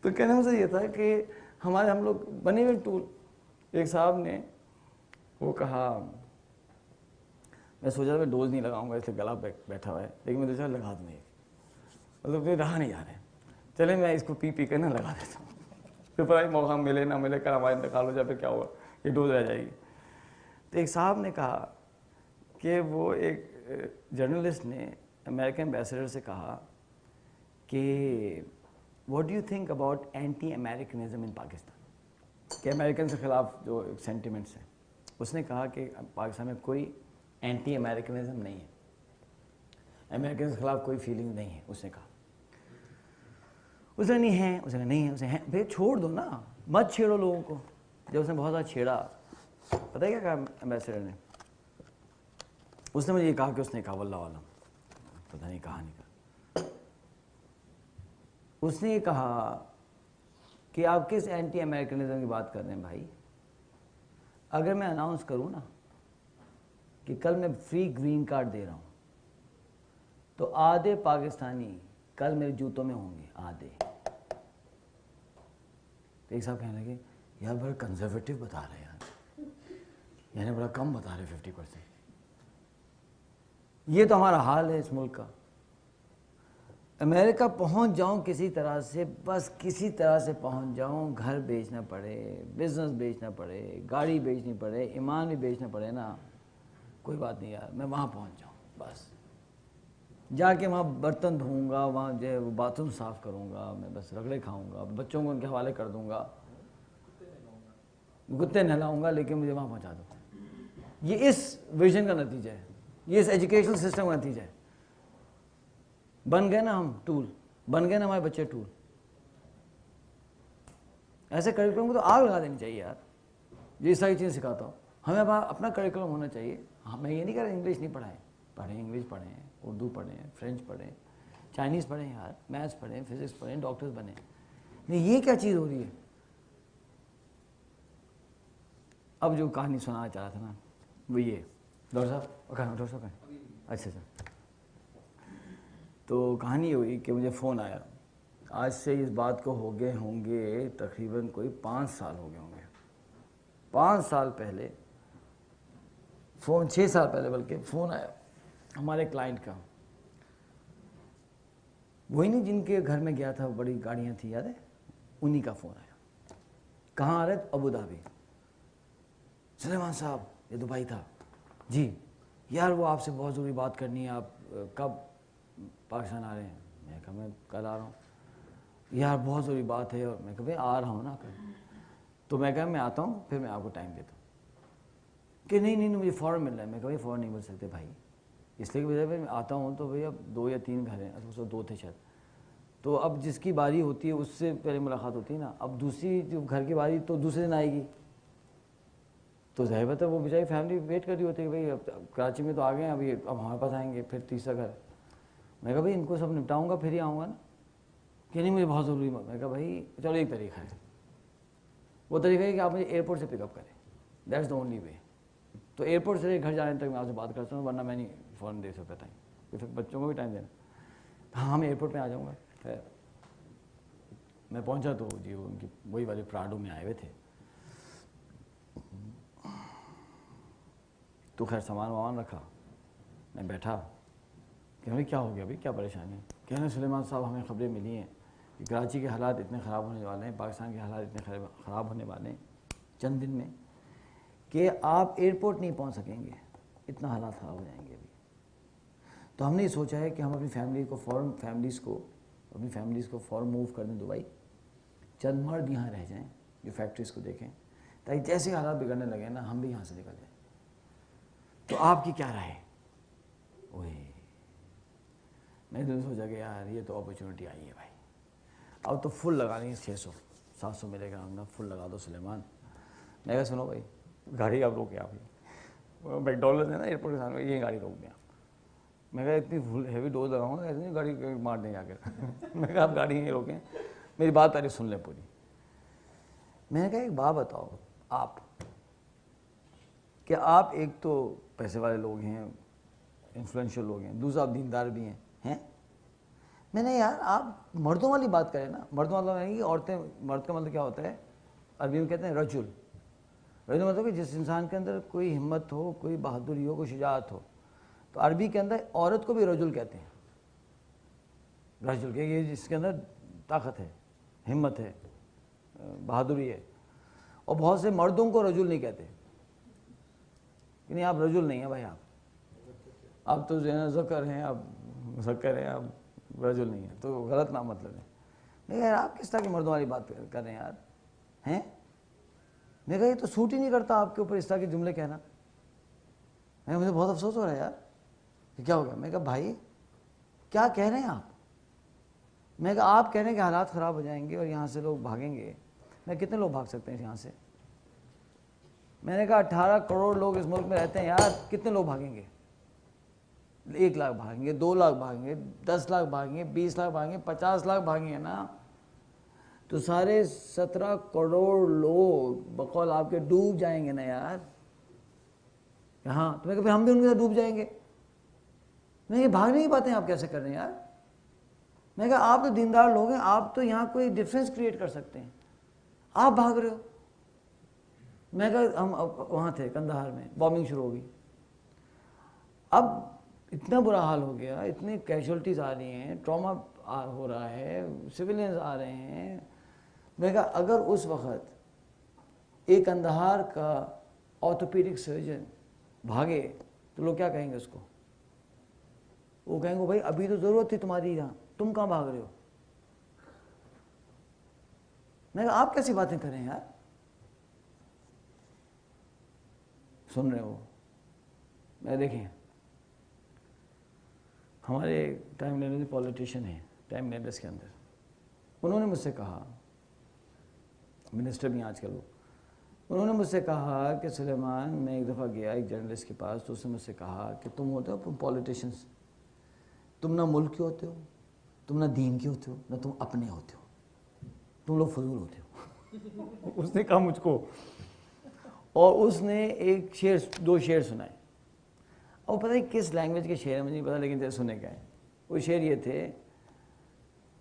تو کہنے میں سے یہ تھا کہ ہم لوگ بنے ہوئے ٹول. ایک صاحب نے وہ کہا, میں سوچا میں ڈوز نہیں لگاؤں گا اس لیے گلا بیٹھا ہوا ہے, لیکن میں دوسرا لگا دوں, مطلب رہا نہیں جا رہے, چلے میں اس کو پی کر نہ لگا دیتا ہوں, پھر پتہ موقع ملے نہ ملے, کل ہمارا انتقال ہو جائے پھر کیا ہوگا, یہ ڈوز رہ جائے گی. تو ایک صاحب نے کہا کہ وہ ایک جرنلسٹ نے امریکن ایمبیسڈر سے کہا کہ what do you think about anti Americanism in Pakistan, کہ امریکن کے خلاف جو سینٹیمنٹس ہیں. اس نے کہا کہ پاکستان میں کوئی اینٹی امریکنزم نہیں ہے, امریکن کے خلاف کوئی فیلنگ نہیں ہے. اس نے کہا, اس نے نہیں ہے, اس نے نہیں ہے, اسے ہیں. بھائی چھوڑ دو نا, مت چھیڑو لوگوں کو. جب اس نے بہت زیادہ چھیڑا, پتہ ہے کیا کہا امبیسڈر نے؟ اس نے مجھے یہ کہا کہ اس نے کہا واللہ عالم, پتہ نہیں کہا نہیں کہا. اس نے یہ کہا کہ آپ کس اینٹی امریکنزم کی بات کر رہے ہیں بھائی؟ اگر میں اناؤنس کروں نا کہ کل میں فری گرین کارڈ دے رہا ہوں, تو آدھے پاکستانی کل میرے جوتوں میں ہوں گے, آدھے. تو ایک صاحب کہنے لگے یار بڑا کنزرویٹو بتا رہے ہیں یار, یعنی بڑا کم بتا رہے 50%. یہ تو ہمارا حال ہے اس ملک کا. امریکہ پہنچ جاؤں کسی طرح سے, بس کسی طرح سے پہنچ جاؤں, گھر بیچنا پڑے, بزنس بیچنا پڑے, گاڑی بیچنی پڑے, ایمان بھی بیچنا پڑے نا, کوئی بات نہیں یار, میں وہاں پہنچ جاؤں بس. جا کے وہاں برتن دھوؤں گا, وہاں جو ہے وہ باتھ روم صاف کروں گا, میں بس رگڑے کھاؤں گا, بچوں کو ان کے حوالے کر دوں گا, کتے نہلاؤں گا, لیکن مجھے وہاں پہنچا دو. یہ اس ویژن کا نتیجہ ہے, یہ اس ایجوکیشنل سسٹم کا نتیجہ ہے. بن گئے نا ہم ٹول, بن گئے نا ہمارے بچے ٹول. ایسے کریکولم کو تو آگ لگا دینی چاہیے یار, یہ ساری چیزیں سکھاتا ہوں. ہمیں اپنا کریکولم ہونا چاہیے. میں یہ نہیں کہہ رہا انگلش نہیں پڑھائیں, پڑھیں, انگلش پڑھیں, اردو پڑھیں, فرینچ پڑھیں, چائنیز پڑھیں یار, میتھس پڑھیں, فزکس پڑھیں, ڈاکٹرز بنیں. نہیں, یہ کیا چیز ہو رہی ہے؟ اب جو کہانی سنانا چاہ رہا تھا نا وہ یہ, ڈاکٹر صاحب اچھا. تو کہانی یہ ہوئی کہ مجھے فون آیا, آج سے اس بات کو ہو گئے ہوں گے تقریباً کوئی 5 سال ہو گئے ہوں گے. 5 سال پہلے فون, 6 سال پہلے بلکہ, فون آیا ہمارے کلائنٹ کا, وہی نہیں جن کے گھر میں گیا تھا, بڑی گاڑیاں تھیں یاد ہے, انہی کا فون آیا. کہاں آ رہے؟ ابوظہبی. سلیمان صاحب, یہ دبئی تھا جی, یار وہ آپ سے بہت ضروری بات کرنی ہے, آپ کب پاکستان آ رہے ہیں؟ میں کہا میں کل آ رہا ہوں. یار بہت ضروری بات ہے, اور میں کہا بھائی آ رہا ہوں نا کل. تو میں کہا میں آتا ہوں, پھر میں آپ کو ٹائم دیتا ہوں. کہ نہیں مجھے فوراً مل رہا ہے. میں کہا بھائی فوراً نہیں مل سکتے بھائی, اس لیے کہ میں آتا ہوں تو بھائی اب 2 یا 3 گھر ہیں, اس وقت 2 تھے شاید, تو اب جس کی باری ہوتی ہے اس سے پہلے ملاقات ہوتی ہے نا. اب دوسری جو گھر کی باری تو دوسرے دن آئے گی, تو ظاہر بات ہے وہ بیچاری فیملی ویٹ کر رہی ہوتی ہے کہ بھائی اب کراچی میں تو آ گئے ہیں, ابھی اب ہمارے پاس آئیں گے, پھر تیسرا گھر. میں کہا بھائی ان کو سب نپٹاؤں گا پھر ہی آؤں گا نا. کہ نہیں مجھے بہت ضروری. میں کہا بھائی چلو ایک طریقہ ہے, وہ طریقہ ہے کہ آپ مجھے ایئرپورٹ سے پک اپ کریں, دیٹس دا اونلی وے. تو ایئرپورٹ سے گھر جانے تک میں آپ سے بات کرتا ہوں, ورنہ میں نہیں فوراً دے سکتا ٹائم, پھر بچوں کو بھی ٹائم دینا. ہاں میں ایئرپورٹ پہ آ جاؤں گا. خیر میں پہنچا تو جی ان کی وہی والے پراڈو میں آئے ہوئے تھے. تو خیر سامان وامان رکھا, میں بیٹھا کہ بھائی کیا ہو گیا بھائی, کیا پریشانی ہے؟ کہہ رہے سلیمان صاحب ہمیں خبریں ملی ہیں کہ کراچی کے حالات اتنے خراب ہونے والے ہیں, پاکستان کے حالات اتنے خراب ہونے والے ہیں چند دن میں کہ آپ ایئرپورٹ نہیں پہنچ سکیں گے, اتنا حالات خراب ہو جائیں گے ابھی. تو ہم نے یہ سوچا ہے کہ ہم اپنی فیملیز کو فوراً موو کر دیں دبئی, چند مرد یہاں رہ جائیں جو فیکٹریز کو دیکھیں, تاکہ جیسے حالات بگڑنے لگے نا ہم بھی یہاں سے نکل جائیں. تو آپ کی کیا رائے ہے؟ وہی میں نے سوچا کہ یار یہ تو اپرچونیٹی آئی ہے بھائی, اب تو فل لگا لیں, 600-700 ملے گا, ہم فل لگا دو سلیمان. میں کہا سنو بھائی گاڑی آپ روکیں, آپ ہی بیک ڈالرز ہے نا ایئرپورٹ کے سامنے, یہ گاڑی روک دیں آپ. میں کہا اتنی فل ہیوی ڈوز لگاؤں گا, ایسے نہیں گاڑی مار دیں جا کر. میں کہا آپ گاڑی نہیں روکیں, میری بات پہلے سن لیں پوری. میں نے کہا ایک بات بتاؤ آپ, کہ آپ ایک تو پیسے والے لوگ ہیں, انفلوئنشل لوگ ہیں, دوسرا آپ دیندار بھی ہیں. میں نے یار آپ مردوں والی بات کریں نا, مردوں والا نہیں کہ عورتیں, مرد کا مطلب کیا ہوتا ہے, عربی میں کہتے ہیں رجل. رجل مطلب کہ جس انسان کے اندر کوئی ہمت ہو, کوئی بہادری ہو, کوئی شجاعت ہو. تو عربی کے اندر عورت کو بھی رجل کہتے ہیں, رجل کہ یہ جس کے اندر طاقت ہے, ہمت ہے, بہادری ہے. اور بہت سے مردوں کو رجل نہیں کہتے, کہ نہیں آپ رجل نہیں ہیں بھائی, آپ تو جو ہے نا ذکر ہیں, آپ ذکر ہیں, آپ رجل نہیں ہیں, تو غلط نام مطلب ہے. میں کہا یار آپ کس طرح کی مردوں والی بات کر رہے ہیں یار ہیں. میں کہا یہ تو سوٹ ہی نہیں کرتا آپ کے اوپر اس طرح کے جملے کہنا. مجھے بہت افسوس ہو رہا ہے یار کہ کیا ہو گیا. میں کہا بھائی کیا کہہ رہے ہیں آپ؟ میں کہا آپ کہہ رہے ہیں کہ حالات خراب ہو جائیں گے اور یہاں سے لوگ بھاگیں گے. میں کتنے لوگ بھاگ سکتے ہیں یہاں سے؟ میں نے کہا 18 کروڑ لوگ اس ملک میں رہتے ہیں یار, کتنے لوگ بھاگیں گے؟ 1 لاکھ بھاگیں گے, 2 لاکھ بھاگیں گے, 10 لاکھ بھاگیں گے, 20 لاکھ بھاگیں گے, 50 لاکھ بھاگیں گے نا. تو سارے 17 کروڑ لوگ بقول آپ کے ڈوب جائیں گے نا یار. ہاں تو میں کہ ہم بھی ان کے ساتھ ڈوب جائیں گے. میں یہ بھاگ نہیں پاتے ہیں, آپ کیسے کر رہے ہیں یار؟ میں کہا آپ تو دیندار لوگ ہیں, آپ تو یہاں کوئی ڈفرینس کریٹ کر سکتے ہیں, آپ بھاگ رہے ہو. میں کہا ہم وہاں تھے کندہار میں, بامبنگ شروع ہو گئی. اب اتنا برا حال ہو گیا, اتنے کیجولٹیز آ رہی ہیں, ٹراما ہو رہا ہے, سویلینز آ رہے ہیں. میں کہا اگر اس وقت ایک اندہار کا آرتھوپیڈک سرجن بھاگے تو لوگ کیا کہیں گے اس کو؟ وہ کہیں گے بھائی ابھی تو ضرورت تھی تمہاری یہاں, تم کہاں بھاگ رہے ہو؟ میں کہا آپ کیسی باتیں کریں یار, سن رہے ہو؟ میں دیکھیں ہمارے ٹائم لینڈرز پولیٹیشین ہیں, ٹائم لینڈرز کے اندر انہوں نے مجھ سے کہا, منسٹر بھی آج کل وہ, انہوں نے مجھ سے کہا کہ سلیمان میں ایک دفعہ گیا ایک جرنلسٹ کے پاس, تو اس نے مجھ سے کہا کہ تم ہوتے ہو پولیٹیشنس, تم نہ ملک کے ہوتے ہو, تم نہ دین کے ہوتے ہو, نہ تم اپنے ہوتے ہو, تم لوگ فضول ہوتے ہو. اس نے کہا مجھ کو, اور اس نے ایک شعر, 2 شعر سنائے. اور پتہ نہیں کس لینگویج کے شعر ہیں مجھے نہیں پتا, لیکن سنے گئے. وہ شعر یہ تھے,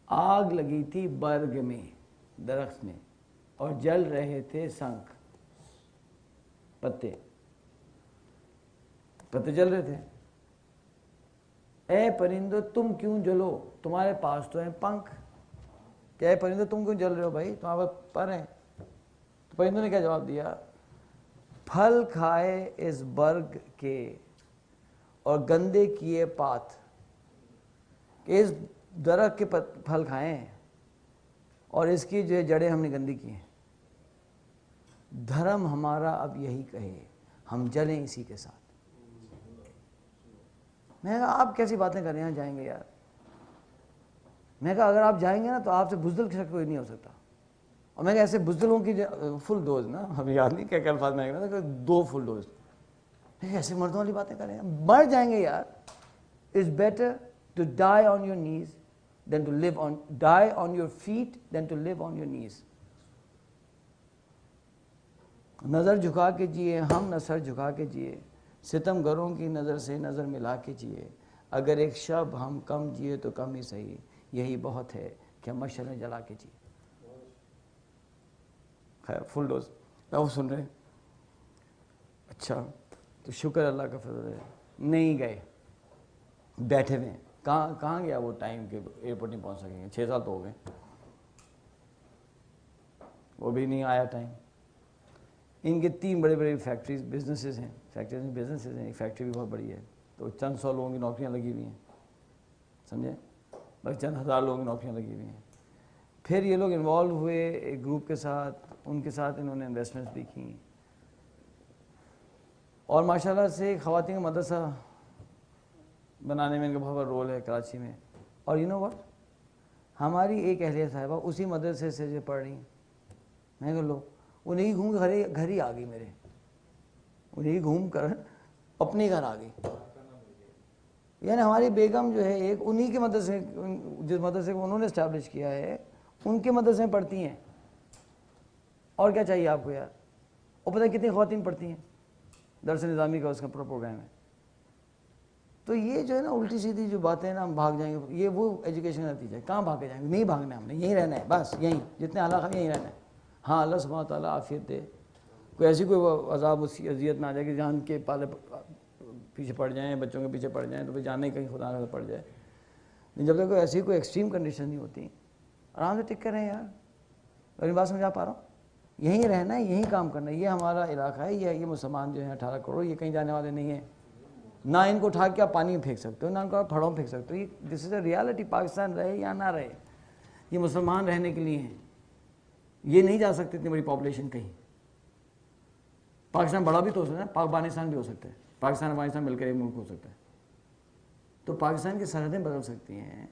آگ لگی تھی برگ میں درخت میں اور جل رہے تھے سنکھ پتے جل رہے تھے. اے پرندو تم کیوں جلو, تمہارے پاس تو ہیں پنکھ. کہ اے پرندو تم کیوں جل رہے ہو بھائی, تمہارے پاس پر ہیں. تو پرندوں نے کیا جواب دیا, پھل کھائے اس برگ کے اور گندے کیے پات, کہ اس درخت کے پھل کھائے ہیں اور اس کی جو جڑیں ہم نے گندی کی ہیں. دھرم ہمارا اب یہی کہے, ہم جلیں اسی کے ساتھ. میں کہا آپ کیسی باتیں کر رہے ہیں, جائیں گے یار. میں کہا اگر آپ جائیں گے نا تو آپ سے بزدل کے شک کوئی نہیں ہو سکتا. اور میں کہا ایسے بزدلوں کی فل ڈوز نا, ہمیں یاد نہیں کیا الفاظ میں کہا تھا, 2 فل ڈوز. ایسے مردوں والی باتیں کر رہے ہیں, مر جائیں گے یار. It's better to die on your knees than to live on, die on your feet than to live on your knees. نظر جھکا کے جیے ہم, نہ سر جھکا کے جیے, ستم گروں کی نظر سے نظر ملا کے جیے. اگر ایک شب ہم کم جیے تو کم ہی صحیح, یہی بہت ہے کہ ہم مشعلیں جلا کے جیے. خیر فل ڈوز وہ سن رہے. اچھا تو شکر اللہ کا فضل ہے. نہیں گئے, بیٹھے ہوئے. کہاں گیا وہ ٹائم کے ایئرپورٹ نہیں پہنچ سکیں گے, 6 سال تو ہو گئے, وہ بھی نہیں آیا ٹائم. ان کے 3 بڑے بڑے فیکٹریز بزنسز ہیں, فیکٹریز بزنسز ہیں, ایک فیکٹری بھی بہت بڑی ہے, تو چند 100 لوگوں کی نوکریاں لگی ہوئی ہیں, سمجھے, بس چند 1000 لوگوں کی نوکریاں لگی ہوئی ہیں. پھر یہ لوگ انوالو ہوئے ایک گروپ کے ساتھ, ان کے ساتھ انہوں نے انویسٹمنٹس بھی کی, اور ماشاءاللہ سے خواتین کا مدرسہ بنانے میں ان کا بہت بڑا رول ہے کراچی میں. اور یو نو واٹ, ہماری ایک اہلیہ صاحبہ اسی مدرسے سے جو پڑھ رہی ہیں. میں کہا لو, وہ نہیں گھوم گھر ہی آ گئی میرے, وہ نہیں گھوم کر اپنے گھر آ گئی. یعنی ہماری بیگم جو ہے ایک انہی کے مدرسے, جس مدرسے کو انہوں نے اسٹیبلش کیا ہے ان کے مدرسے میں پڑھتی ہیں. اور کیا چاہیے آپ کو یار. اور پتہ کتنی خواتین پڑھتی ہیں, درس نظامی کا اس کا پروگرام ہے. تو یہ جو ہے نا الٹی سیدھی جو باتیں ہیں نا, ہم بھاگ جائیں گے, یہ وہ ایجوکیشن کا نتیجہ ہے. کہاں بھاگے جائیں گے, نہیں بھاگنا ہے ہم نے, یہیں رہنا ہے بس, یہیں جتنے حالات ہیں یہیں رہنا ہے. ہاں اللہ سبحانہ تعالیٰ عافیت دے, کوئی ایسی کوئی عذاب اس کی اذیت نہ آ جائے کہ جان کے پالے پیچھے پڑ جائیں, بچوں کے پیچھے پڑ جائیں, تو پھر جانے کہیں خدا نہ پڑ جائے. لیکن جب تک کوئی ایسی کوئی ایکسٹریم کنڈیشن نہیں ہوتی, آرام سے ٹک کر رہیں یار. میری بات سمجھا پا رہا ہوں, یہیں رہنا ہے, یہیں کام کرنا ہے. یہ ہمارا علاقہ ہے, یہ مسلمان جو ہیں 18 کروڑ, یہ کہیں جانے والے نہیں ہیں. نہ ان کو اٹھا کے آپ پانی میں پھینک سکتے ہو, نہ ان کو آپ پھڑوں میں پھینک سکتے ہو. دس از اے ریالٹی. پاکستان رہے یا نہ رہے, یہ مسلمان رہنے کے لیے ہیں. یہ نہیں جا سکتے اتنی بڑی پاپولیشن کہیں. پاکستان بڑا بھی تو ہو سکتا ہے, پاکستان بھی ہو سکتا ہے, پاکستان اور افغانستان مل کر ایک ملک ہو سکتا ہے. تو پاکستان کی سرحدیں بدل سکتی ہیں,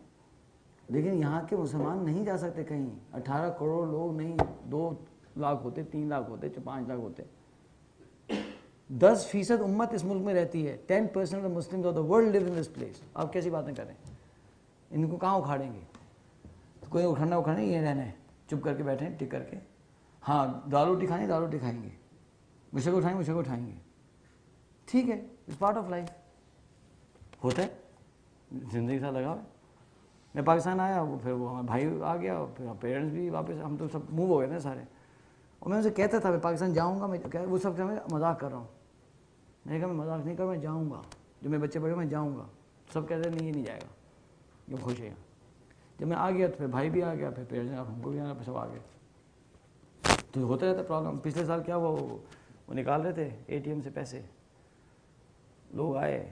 لیکن یہاں کے مسلمان نہیں جا سکتے کہیں. 18 کروڑ لوگ نہیں, 2 لاکھ ہوتے, 3 لاکھ ہوتے, 5 لاکھ ہوتے. 10% امت اس ملک میں رہتی ہے. 10% of Muslims of the world live in this place. آپ کیسی باتیں کریں, ان کو کہاں اکھاڑیں گے. تو کوئی اکھاڑنا یہ رہنا ہے, چپ کر کے بیٹھیں ٹک کر کے. ہاں دال روٹی کھانی, دال روٹی کھائیں گے, مشق اٹھائیں گے, ٹھیک ہے, اٹس پارٹ آف لائف. ہوتا ہے, زندگی کے ساتھ لگا ہوا ہے. میں پاکستان آیا, پھر وہ ہمارا بھائی آ گیا, پھر پیرنٹس بھی واپس, ہم تو سب موو ہو گئے تھے سارے. اور میں ان سے کہتا تھا میں پاکستان جاؤں گا, میں وہ سب سے میں مذاق کر رہا ہوں. میں نے کہا میں مذاق نہیں کر رہا, میں جاؤں گا. جو میرے بچے پڑھے میں جاؤں گا. سب کہتے ہیں نہیں یہ نہیں جائے گا, یہ خوش ہے. جب میں آ گیا تو پھر بھائی بھی آ گیا, پھر پیڑ جناب ہم کو بھی آنا, پھر سب آ گئے. تو ہوتا رہتا پرابلم. پچھلے سال کیا وہ نکال رہے تھے اے ٹی ایم سے پیسے, لوگ آئے,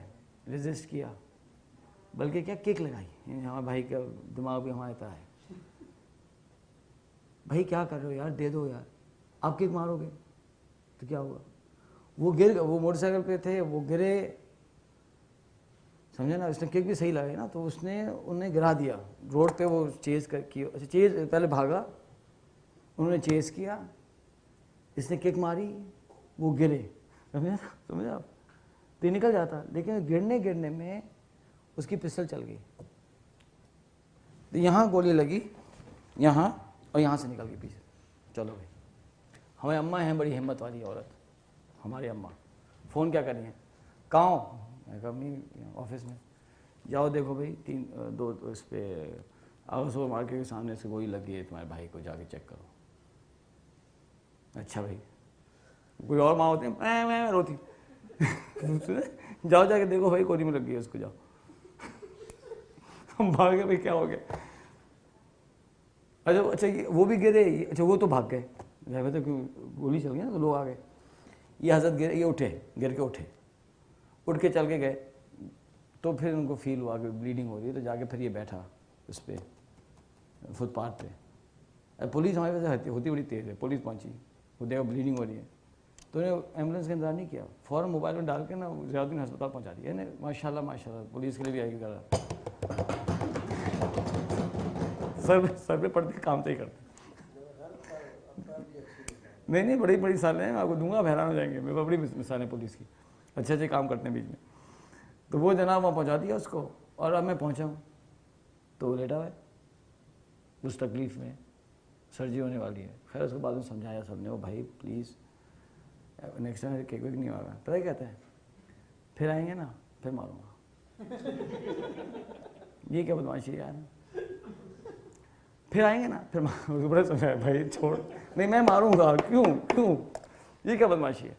ریزسٹ کیا, بلکہ کیا کک لگائی. ہمارے بھائی کا دماغ بھی ہمارا ہے, بھائی کیا کر رہے ہو یار, دے دو یار. آپ کک مارو گے تو کیا ہوا؟ وہ گر, وہ موٹر سائیکل پہ تھے, وہ گرے, سمجھے نا, اس نے کک بھی صحیح لگائی نا, تو اس نے انہیں گرا دیا روڈ پہ. وہ چیز کی, اچھا چیز پہلے بھاگا, انہوں نے چیز کیا, اس نے کک ماری, وہ گرے, سمجھے آپ, تو یہ نکل جاتا. لیکن گرنے میں اس کی پسٹل چل گئی, تو یہاں گولی لگی, یہاں, اور یہاں سے نکل گئی پیچھے. چلو بھائی, ہمیں اماں ہیں بڑی ہمت والی عورت, ہماری اماں فون کیا کری ہیں, کہاں ہو؟ میں کہا امی آفس میں. جاؤ دیکھو بھائی 2 اس پہ آگے سپر مارکیٹ کے سامنے سے گولی لگ گئی ہے تمہارے بھائی کو, جا کے چیک کرو. اچھا بھائی, کوئی اور ماں ہوتی ہیں میں روتی, جاؤ جا کے دیکھو بھائی گولی میں لگ گئی ہے اس کو, جاؤ. ہم بھاگ گئے, بھائی کیا ہو گیا؟ اچھا وہ بھی گرے, اچھا وہ تو بھاگ گئے, ڈرائیور تو گولی چل گئی نا, تو لوگ آ گئے. یہ حضرت گرے, یہ اٹھے, گر کے اٹھے, اٹھ کے چل کے گئے. تو پھر ان کو فیل ہوا کہ بلیڈنگ ہو رہی ہے, تو جا کے پھر یہ بیٹھا اس پہ فٹ پاتھ پہ. پولیس ہماری وجہ سے ہوتی بڑی تیز ہے, پولیس پہنچی, وہ دیکھا بلیڈنگ ہو رہی ہے, تو انہیں ایمبولینس کا انتظار نہیں کیا, فوراً موبائل میں ڈال کے نا ضیاء الدین ہسپتال پہنچا دیا. ماشاء اللہ پولیس کے لیے بھی آئی کر رہا, سر پہ پڑتی کام تو ہی کرتے. نہیں بڑی مثالیں ہیں, میں آپ کو دوں گا, آپ حیران ہو جائیں گے. میرے پاس بڑی مثالیں پولیس کی, اچھے کام کرتے ہیں بیچ میں. تو وہ جناب وہاں پہنچا دیا اس کو, اور اب میں پہنچا ہوں تو وہ لیٹا ہوا ہے اس تکلیف میں, سرجری ہونے والی ہے. خیر اس کے بعد میں سمجھایا سب نے, وہ بھائی please next time cake weak نہیں ہوگا. پتہ ہے کہتے ہیں, پھر آئیں گے نا پھر ماروں گا. یہ کیا بدماشی ہے یار, پھر آئیں گے نا پھر بڑے سمجھایا, بھائی چھوڑ, نہیں میں ماروں گا, کیوں, یہ کیا بدماشی ہے.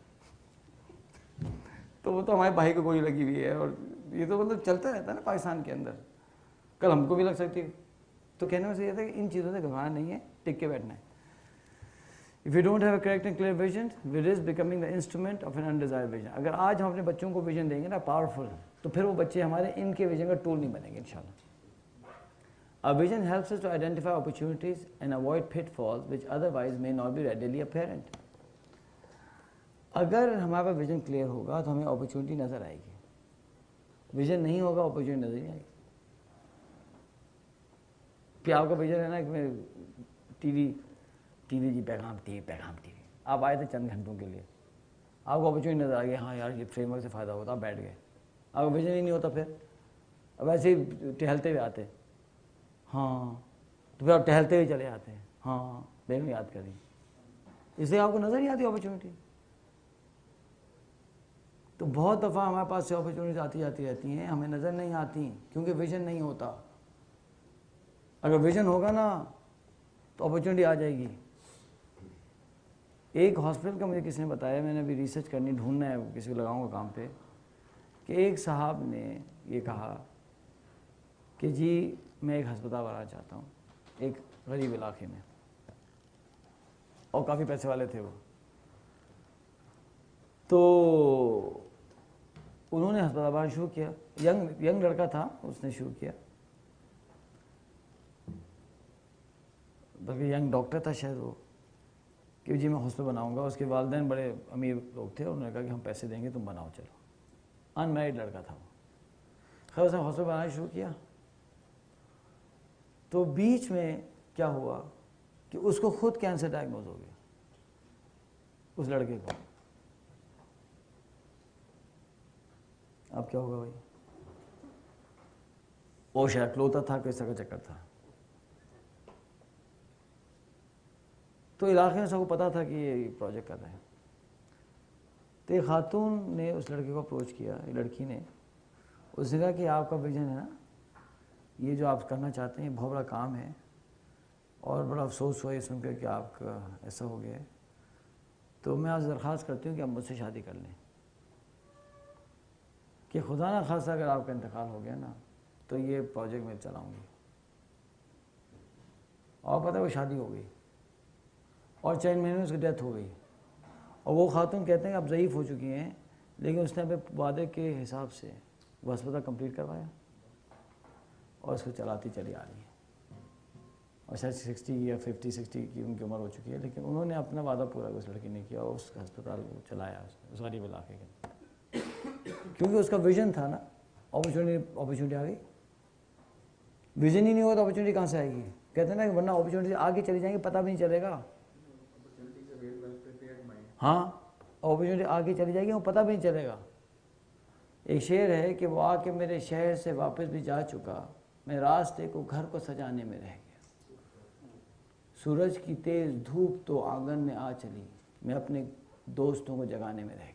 تو وہ تو ہمارے بھائی کو گولی لگی ہوئی ہے, اور یہ تو مطلب چلتا رہتا ہے نا پاکستان کے اندر, کل ہم کو بھی لگ سکتی ہے. تو کہنے میں سے یہ تھا کہ ان چیزوں سے گھبرانا نہیں ہے, ٹک کے بیٹھنا ہے. If you don't have a correct and clear vision, we risk becoming the instrument of an undesired vision. اگر آج ہم اپنے بچوں کو ویژن دیں گے نا پاورفل, تو پھر وہ بچے ہمارے ان کے ویژن کا ٹول نہیں بنیں گے انشاءاللہ. Our vision helps us to identify opportunities and avoid pitfalls which otherwise may not be readily apparent. اگر ہمارا ویژن کلیئر ہوگا تو ہمیں اپرچونٹی نظر آئے گی, ویژن نہیں ہوگا اپرچونٹی نظر نہیں آئے گی. پھر آپ کا ویژن ہے نا کہ میں ٹی وی جی پیغام ٹی وی, آپ آئے تھے چند گھنٹوں کے لیے, آپ کو اپرچونٹی نظر آ گئی, ہاں یار یہ فریم ورک سے فائدہ ہوتا, آپ بیٹھ گئے. آپ کا ویژن ہی نہیں ہوتا, پھر اب ایسے ہی ٹہلتے ہوئے آتے, ہاں, تو پھر آپ ٹہلتے ہوئے چلے آتے ہیں, ہاں بیگم یاد کری, اس لیے آپ کو نظر نہیں آتی اپرچونٹی. تو بہت دفعہ ہمارے پاس سے اپرچونیٹیز آتی جاتی رہتی ہیں, ہمیں نظر نہیں آتی کیونکہ ویژن نہیں ہوتا. اگر ویژن ہوگا نا تو اپرچونیٹی آ جائے گی. ایک ہاسپٹل کا مجھے کسی نے بتایا, میں نے ابھی ریسرچ کرنی, ڈھونڈنا ہے, کسی کو لگاؤں گا کام پہ, کہ ایک صاحب نے یہ کہا کہ جی میں ایک ہسپتال بنانا چاہتا ہوں ایک غریب علاقے میں, اور کافی پیسے والے تھے وہ. تو انہوں نے ہسپتال بنانا شروع کیا, ینگ لڑکا تھا, اس نے شروع کیا, بلکہ ینگ ڈاکٹر تھا شاید وہ, کہ جی میں ہاسپٹل بناؤں گا. اس کے والدین بڑے امیر لوگ تھے, انہوں نے کہا کہ ہم پیسے دیں گے, تم بناؤ. چلو, ان میرڈ لڑکا تھا وہ. خیر اس نے ہاسپٹل بنانا شروع کیا, تو بیچ میں کیا ہوا کہ اس کو خود کینسر ڈائگنوز ہو گیا, اس لڑکے کو. اب کیا ہوگا بھائی, وہ شاید کلوتا تھا, کیسا کا چکر تھا. تو علاقے میں سب کو پتا تھا کہ یہ پروجیکٹ کر رہے ہیں. تو ایک خاتون نے اس لڑکے کو اپروچ کیا, لڑکی نے, اس نے کہا کہ آپ کا ویژن ہے نا, یہ جو آپ کرنا چاہتے ہیں یہ بہت بڑا کام ہے, اور بڑا افسوس ہوا یہ سن کر کہ آپ کا ایسا ہو گیا ہے, تو میں آپ سے درخواست کرتی ہوں کہ آپ مجھ سے شادی کر لیں. کہ خدا نہ خاصا اگر آپ کا انتقال ہو گیا نا تو یہ پروجیکٹ میں چلاؤں گی. اور پتہ ہے وہ شادی ہو گئی اور چند مہینے میں اس کی ڈیتھ ہو گئی. اور وہ خاتون کہتے ہیں کہ اب ضعیف ہو چکی ہیں, لیکن اس نے اپنے وعدے کے حساب سے وہ ہسپتال کمپلیٹ کروایا اور اس کو چلاتی چلی آ رہی ہے. اور شاید 60 یا 50-60 کی ان کی عمر ہو چکی ہے, لیکن انہوں نے اپنا وعدہ پورا اس لڑکی نے کیا اور اس ہسپتال کو چلایا اس غریب علاقے کے, کیونکہ اس کا ویژن تھا نا. اپرچونیٹی آ گئی. ویژن ہی نہیں ہوگا تو اپرچونیٹی کہاں سے آئے گی؟ کہتے ہیں نا کہ ورنہ اپرچونیٹی آگے چلی جائیں گی, پتہ بھی نہیں چلے گا. ہاں, اپرچونیٹی آگے چلی جائے گی, وہ پتہ بھی نہیں چلے گا. ایک شعر ہے کہ وہ آ کے میرے شہر سے واپس بھی جا چکا, میں راستے کو گھر کو سجانے میں رہ گیا. سورج کی تیز دھوپ تو آنگن میں آ چلی, میں اپنے دوستوں کو جگانے میں رہ گیا.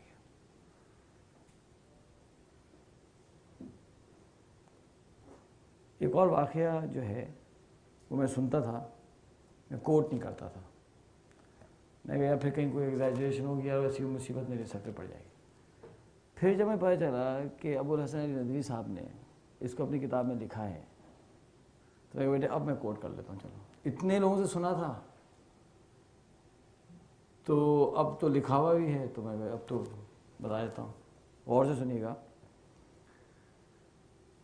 ایک اور واقعہ جو ہے وہ میں سنتا تھا, میں کوٹ نہیں کرتا تھا. میں گیا پھر کہیں کوئی ایگزیجریشن ہو گیا, ویسی مصیبت میرے سر پہ پڑ جائے گی. پھر جب میں پتہ چلا کہ ابوالحسن علی ندوی صاحب نے اس کو اپنی کتاب میں لکھا ہے, تو میں بیٹے اب میں کوٹ کر لیتا ہوں. چلو, اتنے لوگوں سے سنا تھا تو اب تو لکھا ہوا بھی ہے, تو میں اب تو بتا دیتا ہوں. اور سے سنیے گا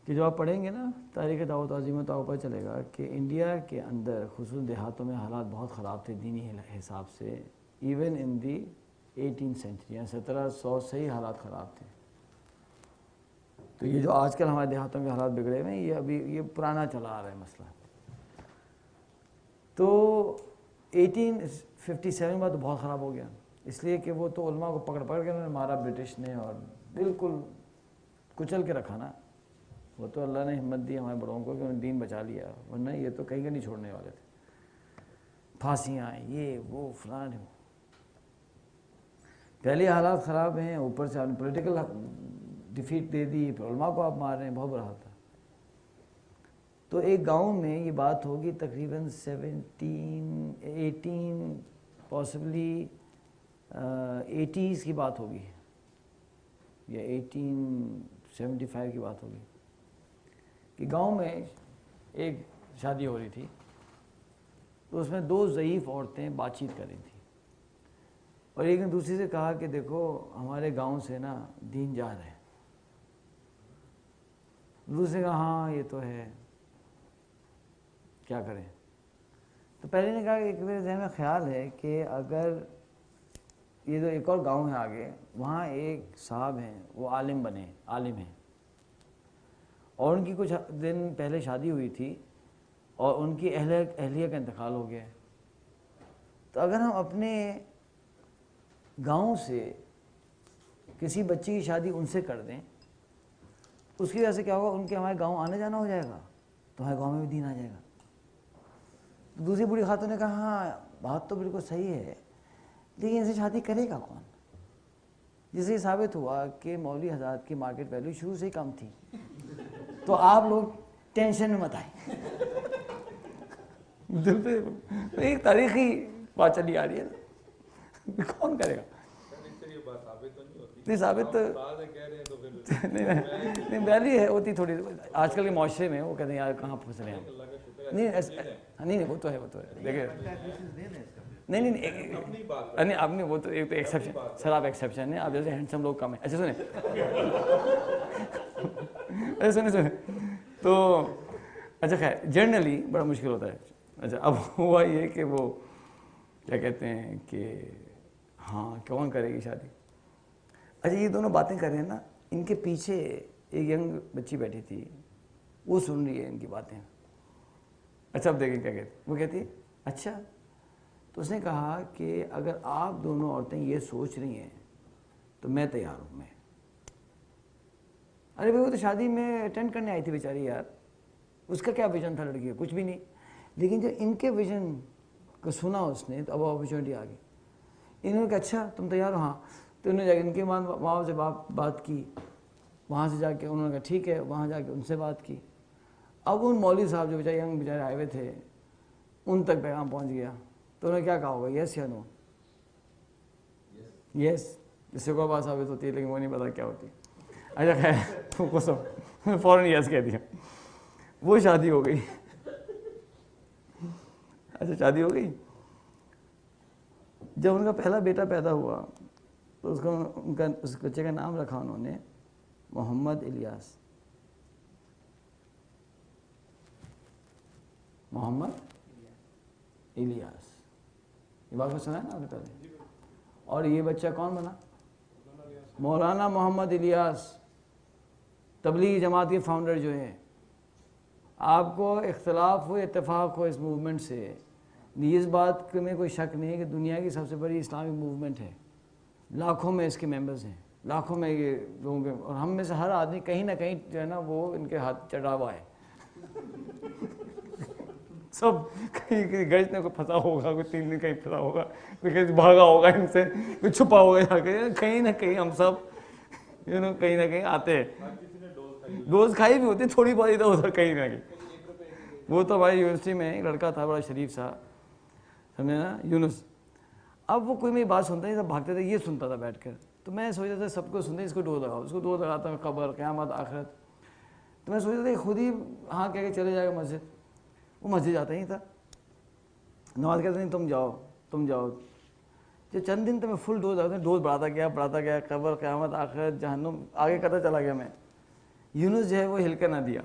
کہ جب آپ پڑھیں گے نا تاریخ دعوت عظیم, تو آپ کو پتہ چلے گا کہ انڈیا کے اندر خصوصاً دیہاتوں میں حالات بہت خراب تھے دینی حساب سے. Even in the 18th century, 1700 سے ہی حالات خراب تھے. تو یہ جو آج کل ہمارے دیہاتوں کے حالات بگڑے ہوئے ہیں, یہ ابھی یہ پرانا چلا آ رہا ہے مسئلہ. تو 1857 بعد تو بہت خراب ہو گیا, اس لیے کہ وہ تو علماء کو پکڑ کے انہوں نے مارا برٹش نے, اور بالکل کچل کے رکھا نا. وہ تو اللہ نے ہمت دی ہمارے بڑوں کو کہ انہوں نے دین بچا لیا, ورنہ یہ تو کہیں کا نہیں چھوڑنے والے تھے. پھانسیاں آئیں, یہ وہ فلاں. پہلے حالات خراب ہیں, اوپر سے آپ نے پولیٹیکل ڈیفیٹ دے دی, پھر علماء کو آپ مار رہے ہیں, بہت برا حال تھا. تو ایک گاؤں میں یہ بات ہوگی تقریباً 18 پاسبلی 80s کی بات ہوگی, یا 1875 کی بات ہوگی, کہ گاؤں میں ایک شادی ہو رہی تھی. تو اس میں 2 ضعیف عورتیں بات چیت کر رہی تھیں, اور ایک نے دوسری سے کہا کہ دیکھو ہمارے گاؤں سے نا دین جا رہا ہے. دوسرے نے کہا ہاں یہ تو ہے, کیا کریں. تو پہلے نے کہا کہ ایک میرے ذہن میں خیال ہے کہ اگر یہ جو ایک اور گاؤں ہے آگے, وہاں ایک صاحب ہیں, وہ عالم ہیں, اور ان کی کچھ دن پہلے شادی ہوئی تھی, اور ان کی اہلیہ کا انتقال ہو گیا. تو اگر ہم اپنے گاؤں سے کسی بچی کی شادی ان سے کر دیں, اس کی وجہ سے کیا ہوگا, ان کے ہمارے گاؤں آنے جانا ہو جائے گا, تو ہمارے گاؤں میں بھی دین آ جائے گا. دوسری بوڑھی خاتون نے کہا ہاں بات تو بالکل صحیح ہے, لیکن ان سے شادی کرے گا کون؟ جس سے ثابت ہوا کہ مولوی حضرات کی مارکیٹ ویلیو شروع سے ہی کم تھی. تو آپ لوگ ٹینشن میں مت آئیں. دل پہ ایک تاریخی بات چلی آ رہی ہے نا, کون کرے گا؟ نہیں ثابت نہیں ویلی ہے, ہوتی تھوڑی آج کل کے معاشرے میں. وہ کہتے ہیں یار کہاں پھنس رہے ہیں ہم. نہیں وہ تو ہے دیکھیں, نہیں آپ نے وہ تو ایک تو ایکسیپشن, سر آپ ایکسیپشن ہیں, آپ جیسے ہینڈسم لوگ کم ہیں. اچھا سنیں تو اچھا خیر جنرلی بڑا مشکل ہوتا ہے. اچھا اب ہوا یہ کہ وہ کیا کہتے ہیں کہ ہاں کون کرے گی شادی. اچھا یہ دونوں باتیں کر رہے ہیں نا, ان کے پیچھے ایک ینگ بچی بیٹھی تھی, وہ سن رہی ہے ان کی باتیں. اچھا اب دیکھیں کیا کہتی, وہ کہتی ہے اچھا. تو اس نے کہا کہ اگر آپ دونوں عورتیں یہ سوچ رہی ہیں تو میں تیار ہوں. میں ارے بھائی وہ تو شادی میں اٹینڈ کرنے آئی تھی بیچاری یار, اس کا کیا ویژن تھا لڑکی کا؟ کچھ بھی نہیں. لیکن جو ان کے ویژن کو سنا اس نے, تو اب اپرچونیٹی آ گئی. انہوں نے کہا اچھا تم تیار ہو؟ ہاں. تو انہوں نے جا کے ان کے ماں سے بات کی, وہاں سے جا کے انہوں نے کہا ٹھیک ہے, وہاں جا کے ان سے بات کی. اب ان مولوی صاحب جو بیچارے آئے ہوئے تھے, ان تک پیغام پہنچ گیا. تو انہوں نے کیا کہا ہوگا, یس یا نو؟ یس. جس سے کوئی بات ثابت ہوتی ہے لیکن وہ نہیں پتا کیا ہوتی. اچھا خیر قسم فوراً یس کہہ دیا. وہ شادی ہو گئی. اچھا شادی ہو گئی. جب ان کا پہلا بیٹا پیدا ہوا تو اس بچے کا نام رکھا انہوں نے محمد الیاس. محمد الیاس, یہ بات کو سنا ہے نا آپ نے پہلے. اور یہ بچہ کون بنا؟ مولانا محمد الیاس, تبلیغی جماعت کے فاؤنڈر جو ہیں. آپ کو اختلاف ہو اتفاق ہو اس موومنٹ سے, اس بات میں کوئی شک نہیں ہے کہ دنیا کی سب سے بڑی اسلامک موومنٹ ہے. لاکھوں میں اس کے ممبرز ہیں, لاکھوں میں یہ لوگوں کے, اور ہم میں سے ہر آدمی کہیں نہ کہیں جو ہے نا وہ ان کے ہاتھ چڑھا ہوا ہے. سب کہیں گشت میں کوئی پھنسا ہوگا, کوئی 3 دن کہیں پھنسا ہوگا, کوئی کہیں بھاگا ہوگا ان سے, کوئی چھپا ہوگا جا کے, کہیں نہ کہیں ہم سب کہیں نہ کہیں آتے ہیں. ڈوز کھائی بھی ہوتی تھوڑی بہت ادھر ادھر کہیں نہ کہیں. وہ تو ہماری یونیورسٹی میں ایک لڑکا تھا بڑا شریف سا, سمجھے نا, یونس. اب وہ کوئی میری بات سنتا ہے, سب بھاگتے تھے, یہ سنتا تھا بیٹھ کر. تو میں سوچتا تھا سب کو سنتے, اس کو ڈوز لگاؤ, اس کو ڈوز لگاتا ہوں, قبر, قیامت, آخرت. تو میں سوچتا تھا خود ہی ہاں کہہ کے چلے جائے گا مسجد. وہ مسجد جاتا ہی تھا, نماز کہتے نہیں, تم جاؤ تم جاؤ. جو چند دن تو میں فل ڈوز لگاتا, ڈوز بڑھاتا گیا, قبر, قیامت, آخرت, جہنم, آگے کرتا چلا گیا میں. یونس جو ہے وہ ہل کر نہ دیا.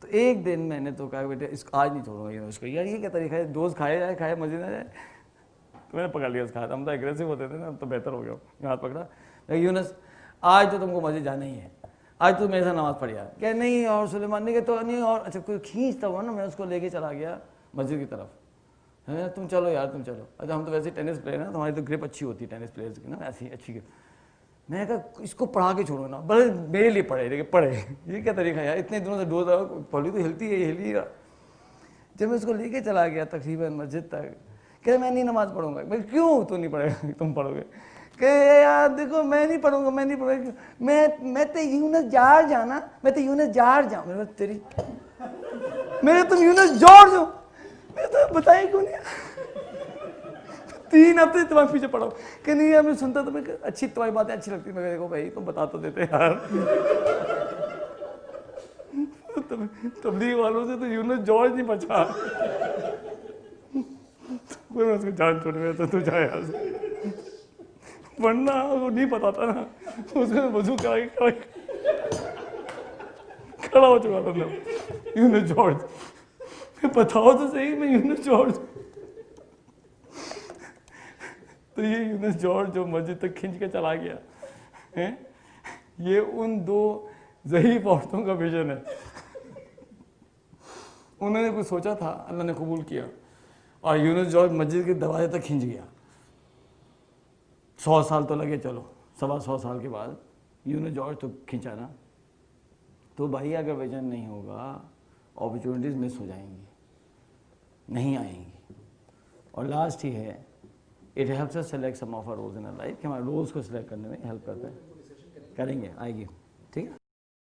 تو ایک دن میں نے تو کہا بیٹے اس کو آج نہیں چھوڑوں گا یونس کو. یار یہ کیا طریقہ ہے, ڈوز کھائے جائے مسجد نہ جائے. تو میں نے پکڑ لیا اس کا ہاتھ, ہم تو ایگریسو ہوتے تھے نا, اب تو بہتر ہو گیا, ہاتھ پکڑا. یونس آج تو تم کو مسجد جانا ہی ہے, آج تو میرے ساتھ نماز پڑھ یار. کہ نہیں, اور سلیمان نے کہ تو نہیں, اور اچھا کوئی کھینچتا ہوا نا, میں اس کو لے کے چلا گیا مسجد کی طرف. تم چلو یار تم چلو. اچھا ہم تو ویسے ٹینس پلیئر ہیں, تمہاری تو گرپ اچھی ہوتی ہے ٹینس پلیئرز کی نا, ایسی اچھی گرپ. میں نے کہا اس کو پڑھا کے چھوڑو نا, بڑے میرے لیے پڑھے, لیکن پڑھے. یہ کیا طریقہ ہے یار, اتنے دنوں سے ڈوز پڑھی تو ہلتی ہے, یہ ہل ہی رہا. جب میں اس کو لے کے چلا گیا تقریباً مسجد تک, کہ میں نہیں نماز پڑھوں گا. میں کیوں تو نہیں پڑھے گا, تم پڑھو گے. کہ یار دیکھو میں نہیں پڑھوں گا, میں نہیں پڑھوں گا, میں تو یونس جار جانا, میں تو یونس جار جاؤں. میں تیری میں تم یونس جارج ہو, میں تو بتائی کیوں نہیں. 3 ہفتے تمہارے پیچھے پڑا ہوں کہ نہیں یار, میں سنتا تو میں اچھی تمہاری باتیں اچھی لگتی. میں دیکھو بھائی تم بتا تو دیتے یار. تبلیغ والوں سے تو یونس جارج نہیں بچا. میں اس کو جان چھوڑ گیا تو جا یار سے, ورنہ وہ نہیں پتا تھا نا, اس میں وضو کرا کے کھڑا ہو چکا تھا میں. یونس جارج, میں بتاؤ تو صحیح, میں یونس جارج. تو یہ یونس جارج جو مسجد تک کھینچ کے چلا گیا, یہ ان 2 ضعیف عورتوں کا ویژن ہے. انہوں نے کچھ سوچا تھا, اللہ نے قبول کیا, اور یونس جارج مسجد کے دروازے تک کھینچ گیا. 100 سال تو لگے, چلو 125 سال کے بعد یونس جارج تو کھینچا نا. تو بھائی اگر ویژن نہیں ہوگا, اپرچونیٹیز مس ہو جائیں گی, نہیں آئیں گی. اور لاسٹ ہی ہے, it helps us select some of our roles in our life, کہ ہمارے رولز کو سلیکٹ کرنے میں ہیلپ کرتا ہے. کریں گے, آئے گی.